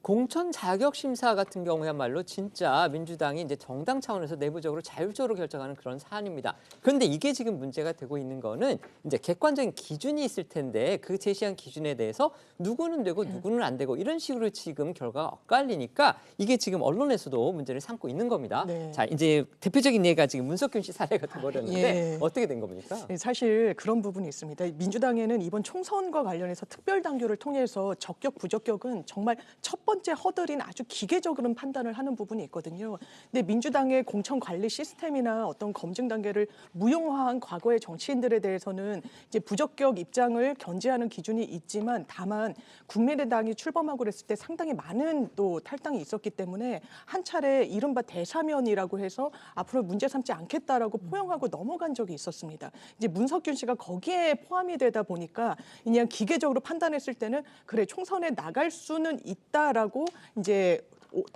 공천 자격 심사 같은 경우야말로 진짜 민주당이 이제 정당 차원에서 내부적으로 자율적으로 결정하는 그런 사안입니다. 그런데 이게 지금 문제가 되고 있는 거는 이제 객관적인 기준이 있을 텐데 그 제시한 기준에 대해서 누구는 되고 누구는 안 되고 이런 식으로 지금 결과가 엇갈리니까 이게 지금 언론에서도 문제를 삼고 있는 겁니다. 네. 자, 이제 대표적인 예가 지금 문석균 씨 사례가 돼버렸는데 예. 어떻게 된 겁니까? 사실 그런 부분이 있습니다. 민주당에는 이번 총선과 관련해서 특별당규를 통해서 적격, 부적격은 정말 첫 번째 허들인 아주 기계적으로 판단을 하는 부분이 있거든요. 근데 민주당의 공천 관리 시스템이나 어떤 검증 단계를 무용화한 과거의 정치인들에 대해서는 이제 부적격 입장을 견제하는 기준이 있지만 다만 국민의당이 출범하고 그랬을 때 상당히 많은 또 탈당이 있었기 때문에 한 차례 이른바 대사면이라고 해서 앞으로 문제 삼지 않겠다라고 포용하고 넘어간 적이 있었습니다. 이제 문석균 씨가 거기에 포함이 되다 보니까 그냥 기계적으로 판단했을 때는 그래 총선에 나갈 수는 있다라고 이제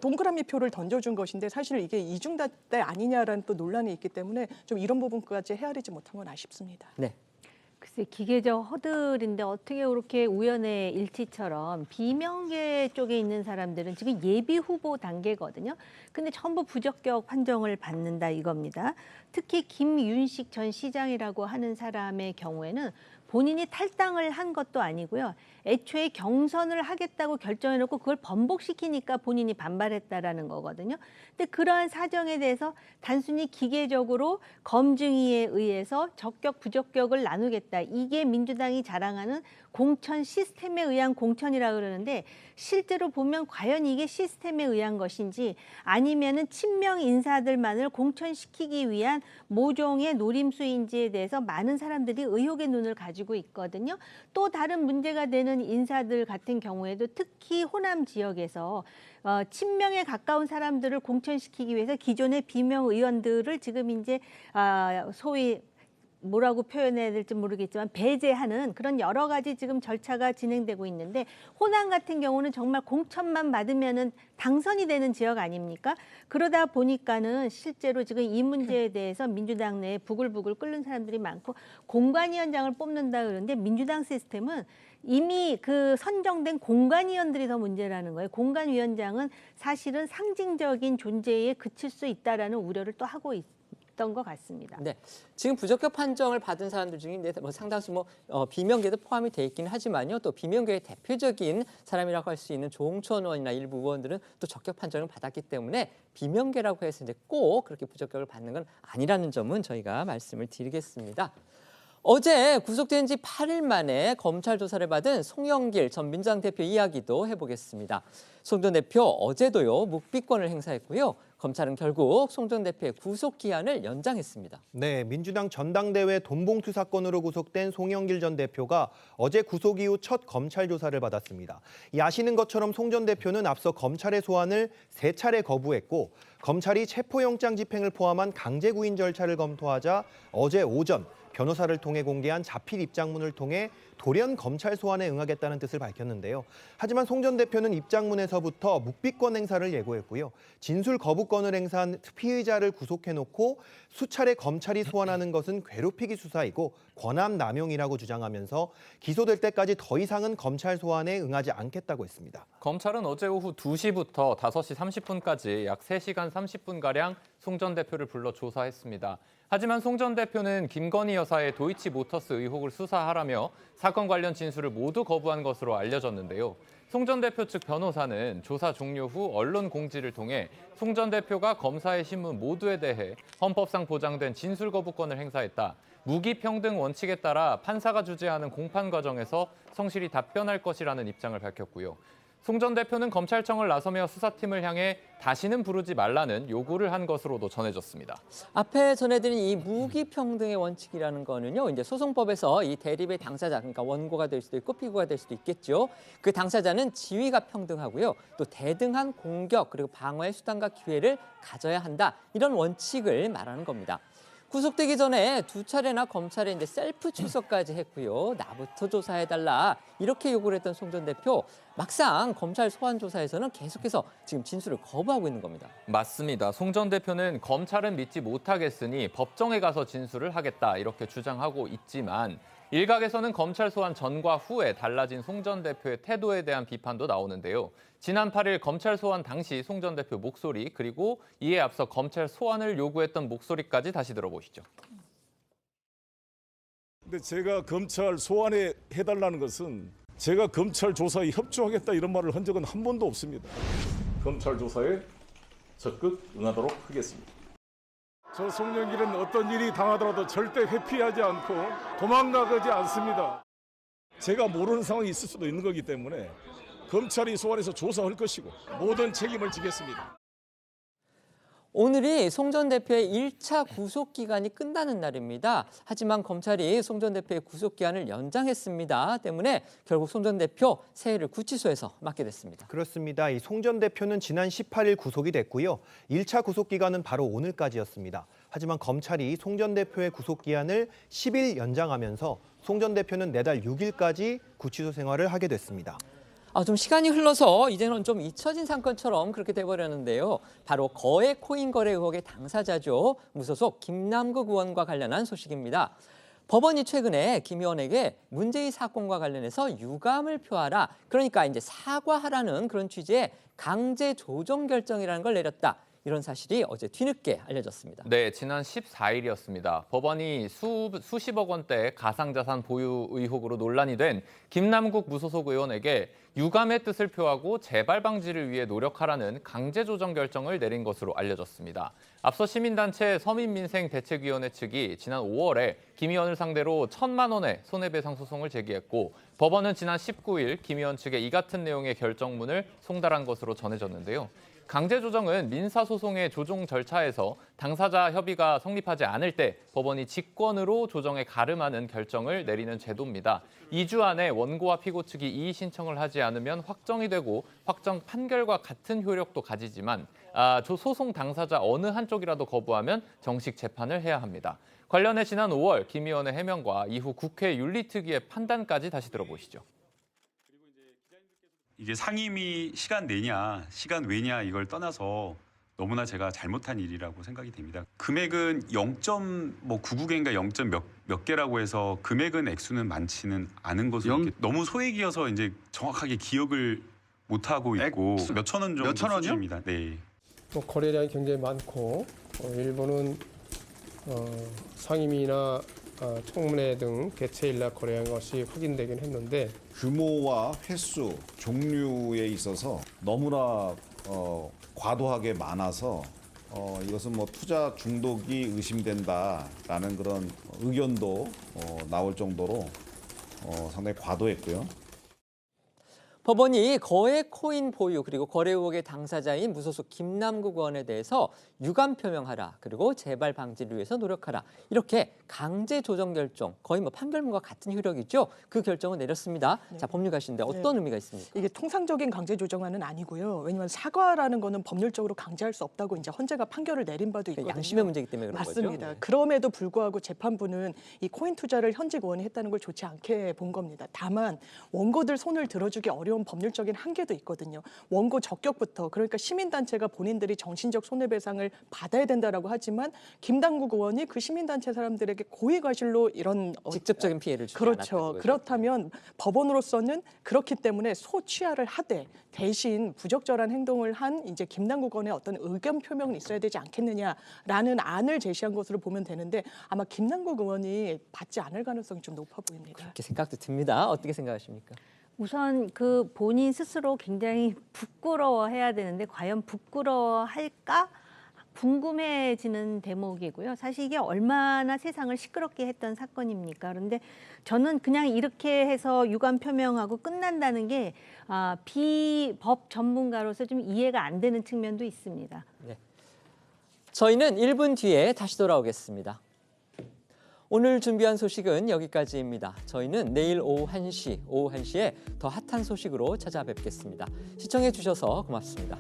동그라미 표를 던져준 것인데 사실 이게 이중잣대 아니냐라는 또 논란이 있기 때문에 좀 이런 부분까지 헤아리지 못한 건 아쉽습니다. 네. 글쎄 기계적 허들인데 어떻게 그렇게 우연의 일치처럼 비명계 쪽에 있는 사람들은 지금 예비 후보 단계거든요. 근데 전부 부적격 판정을 받는다 이겁니다. 특히 김윤식 전 시장이라고 하는 사람의 경우에는 본인이 탈당을 한 것도 아니고요. 애초에 경선을 하겠다고 결정해놓고 그걸 번복시키니까 본인이 반발했다라는 거거든요. 근데 그러한 사정에 대해서 단순히 기계적으로 검증위에 의해서 적격, 부적격을 나누겠다. 이게 민주당이 자랑하는 공천 시스템에 의한 공천이라고 그러는데 실제로 보면 과연 이게 시스템에 의한 것인지 아니면은 친명 인사들만을 공천시키기 위한 모종의 노림수인지에 대해서 많은 사람들이 의혹의 눈을 가지고 가지고 있거든요. 또 다른 문제가 되는 인사들 같은 경우에도 특히 호남 지역에서 친명에 가까운 사람들을 공천시키기 위해서 기존의 비명 의원들을 지금 이제 소위 뭐라고 표현해야 될지 모르겠지만 배제하는 그런 여러 가지 지금 절차가 진행되고 있는데, 호남 같은 경우는 정말 공천만 받으면은 당선이 되는 지역 아닙니까? 그러다 보니까는 실제로 지금 이 문제에 대해서 민주당 내에 부글부글 끓는 사람들이 많고, 공관위원장을 뽑는다 그러는데 민주당 시스템은 이미 그 선정된 공관위원들이 더 문제라는 거예요. 공관위원장은 사실은 상징적인 존재에 그칠 수 있다라는 우려를 또 하고 있던 것 같습니다. 네, 지금 부적격 판정을 받은 사람들 중에 뭐 상당수 비명계도 포함이 돼 있긴 하지만요. 또 비명계의 대표적인 사람이라고 할 수 있는 조홍천 의원이나 일부 의원들은 또 적격 판정을 받았기 때문에 비명계라고 해서 이제 꼭 그렇게 부적격을 받는 건 아니라는 점은 저희가 말씀을 드리겠습니다. 어제 구속된 지 8일 만에 검찰 조사를 받은 송영길 전 민주당 대표 이야기도 해보겠습니다. 송 전 대표 어제도요 묵비권을 행사했고요. 검찰은 결국 송 전 대표의 구속 기한을 연장했습니다. 네, 민주당 전당대회 돈봉투 사건으로 구속된 송영길 전 대표가 어제 구속 이후 첫 검찰 조사를 받았습니다. 아시는 것처럼 송 전 대표는 앞서 검찰의 소환을 3차례 거부했고, 검찰이 체포영장 집행을 포함한 강제 구인 절차를 검토하자 어제 오전 변호사를 통해 공개한 자필 입장문을 통해 돌연 검찰 소환에 응하겠다는 뜻을 밝혔는데요. 하지만 송 전 대표는 입장문에서부터 묵비권 행사를 예고했고요. 진술 거부권을 행사한 피의자를 구속해놓고 수차례 검찰이 소환하는 것은 괴롭히기 수사이고 권한 남용이라고 주장하면서 기소될 때까지 더 이상은 검찰 소환에 응하지 않겠다고 했습니다. 검찰은 어제 오후 2시부터 5시 30분까지 약 3시간 30분가량 송 전 대표를 불러 조사했습니다. 하지만 송 전 대표는 김건희 여사의 도이치모터스 의혹을 수사하라며 사건 관련 진술을 모두 거부한 것으로 알려졌는데요. 송 전 대표 측 변호사는 조사 종료 후 언론 공지를 통해 송 전 대표가 검사의 신문 모두에 대해 헌법상 보장된 진술 거부권을 행사했다. 무기평등 원칙에 따라 판사가 주재하는 공판 과정에서 성실히 답변할 것이라는 입장을 밝혔고요. 송 전 대표는 검찰청을 나서며 수사팀을 향해 다시는 부르지 말라는 요구를 한 것으로도 전해졌습니다. 앞에 전해드린 이 무기평등의 원칙이라는 거는요, 이제 소송법에서 이 대립의 당사자, 그러니까 원고가 될 수도 있고 피고가 될 수도 있겠죠. 그 당사자는 지위가 평등하고요, 또 대등한 공격 그리고 방어의 수단과 기회를 가져야 한다. 이런 원칙을 말하는 겁니다. 구속되기 전에 2차례나 검찰에 이제 셀프 출석까지 했고요. 나부터 조사해달라 이렇게 요구를 했던 송 전 대표, 막상 검찰 소환 조사에서는 계속해서 지금 진술을 거부하고 있는 겁니다. 맞습니다. 송 전 대표는 검찰은 믿지 못하겠으니 법정에 가서 진술을 하겠다 이렇게 주장하고 있지만, 일각에서는 검찰 소환 전과 후에 달라진 송 전 대표의 태도에 대한 비판도 나오는데요. 지난 8일 검찰 소환 당시 송 전 대표 목소리, 그리고 이에 앞서 검찰 소환을 요구했던 목소리까지 다시 들어보시죠. 근데 제가 검찰 소환에 해달라는 것은 제가 검찰 조사에 협조하겠다 이런 말을 한 적은 한 번도 없습니다. 검찰 조사에 적극 응하도록 하겠습니다. 저 송영길은 어떤 일이 당하더라도 절대 회피하지 않고 도망가지 않습니다. 제가 모르는 상황이 있을 수도 있는 거기 때문에 검찰이 소환해서 조사할 것이고 모든 책임을 지겠습니다. 오늘이 송 전 대표의 1차 구속 기간이 끝나는 날입니다. 하지만 검찰이 송 전 대표의 구속 기한을 연장했습니다. 때문에 결국 송 전 대표 새해를 구치소에서 맞게 됐습니다. 그렇습니다. 이 송 전 대표는 지난 18일 구속이 됐고요. 1차 구속 기간은 바로 오늘까지였습니다. 하지만 검찰이 송 전 대표의 구속 기한을 10일 연장하면서 송 전 대표는 내달 6일까지 구치소 생활을 하게 됐습니다. 좀 시간이 흘러서 이제는 좀 잊혀진 사건처럼 그렇게 돼버렸는데요. 바로 거액 코인 거래 의혹의 당사자죠. 무소속 김남국 의원과 관련한 소식입니다. 법원이 최근에 김 의원에게 문제의 사건과 관련해서 유감을 표하라, 그러니까 이제 사과하라는 그런 취지의 강제 조정 결정이라는 걸 내렸다. 이런 사실이 어제 뒤늦게 알려졌습니다. 네, 지난 14일이었습니다. 법원이 수십억 원대 가상자산 보유 의혹으로 논란이 된 김남국 무소속 의원에게 유감의 뜻을 표하고 재발 방지를 위해 노력하라는 강제 조정 결정을 내린 것으로 알려졌습니다. 앞서 시민단체 서민민생대책위원회 측이 지난 5월에 김 의원을 상대로 1,000만 원의 손해배상 소송을 제기했고, 법원은 지난 19일 김 의원 측의 이 같은 내용의 결정문을 송달한 것으로 전해졌는데요. 강제 조정은 민사소송의 조정 절차에서 당사자 협의가 성립하지 않을 때 법원이 직권으로 조정에 가름하는 결정을 내리는 제도입니다. 2주 안에 원고와 피고 측이 이의 신청을 하지 않으면 확정이 되고 확정 판결과 같은 효력도 가지지만 소송 당사자 어느 한쪽이라도 거부하면 정식 재판을 해야 합니다. 관련해 지난 5월 김 의원의 해명과 이후 국회 윤리특위의 판단까지 다시 들어보시죠. 이게 상임위 시간 내냐, 시간 외냐 이걸 떠나서 너무나 제가 잘못한 일이라고 생각이 됩니다. 금액은 0.99개인가 0. 몇 개라고 해서 금액은 액수는 많지는 않은 것으로 너무 소액이어서 이제 정확하게 기억을 못 하고 있고 몇천 원 정도 수준입니다. 네. 거래량이 굉장히 많고 일본은 상임위나 청문회 등 개최일날 거래한 것이 확인되긴 했는데 규모와 횟수, 종류에 있어서 너무나 과도하게 많아서 이것은 뭐 투자 중독이 의심된다라는 그런 의견도 나올 정도로 상당히 과도했고요. 법원이 거액 코인 보유 그리고 거래 의혹의 당사자인 무소속 김남국 의원에 대해서 유감 표명하라 그리고 재발 방지를 위해서 노력하라 이렇게 강제 조정 결정 거의 뭐 판결문과 같은 효력이죠. 그 결정을 내렸습니다. 네. 자 법률가신데 어떤 의미가 있습니까? 이게 통상적인 강제 조정안은 아니고요. 왜냐하면 사과라는 거는 법률적으로 강제할 수 없다고 이제 헌재가 판결을 내린 바도 있거든요. 양심의 문제이기 때문에 그런 맞습니다. 거죠. 네. 그럼에도 불구하고 재판부는 이 코인 투자를 현직 의원이 했다는 걸 좋지 않게 본 겁니다. 다만 원고들 손을 들어주기 어려운 법률적인 한계도 있거든요. 원고 적격부터 그러니까 시민단체가 본인들이 정신적 손해배상을 받아야 된다라고 하지만 김남국 의원이 그 시민단체 사람들에게 고의과실로 이런 직접적인 피해를 주지 그렇죠. 않았다고요. 그렇다면 법원으로서는 그렇기 때문에 소취하를 하되 대신 부적절한 행동을 한 이제 김남국 의원의 어떤 의견 표명은 있어야 되지 않겠느냐라는 안을 제시한 것으로 보면 되는데 아마 김남국 의원이 받지 않을 가능성이 좀 높아 보입니다. 그렇게 생각도 듭니다. 어떻게 생각하십니까? 우선 그 본인 스스로 굉장히 부끄러워해야 되는데 과연 부끄러워할까? 궁금해지는 대목이고요. 사실 이게 얼마나 세상을 시끄럽게 했던 사건입니까? 그런데 저는 그냥 이렇게 해서 유감 표명하고 끝난다는 게 비법 전문가로서 좀 이해가 안 되는 측면도 있습니다. 네. 저희는 1분 뒤에 다시 돌아오겠습니다. 오늘 준비한 소식은 여기까지입니다. 저희는 내일 오후 1시에 더 핫한 소식으로 찾아뵙겠습니다. 시청해 주셔서 고맙습니다.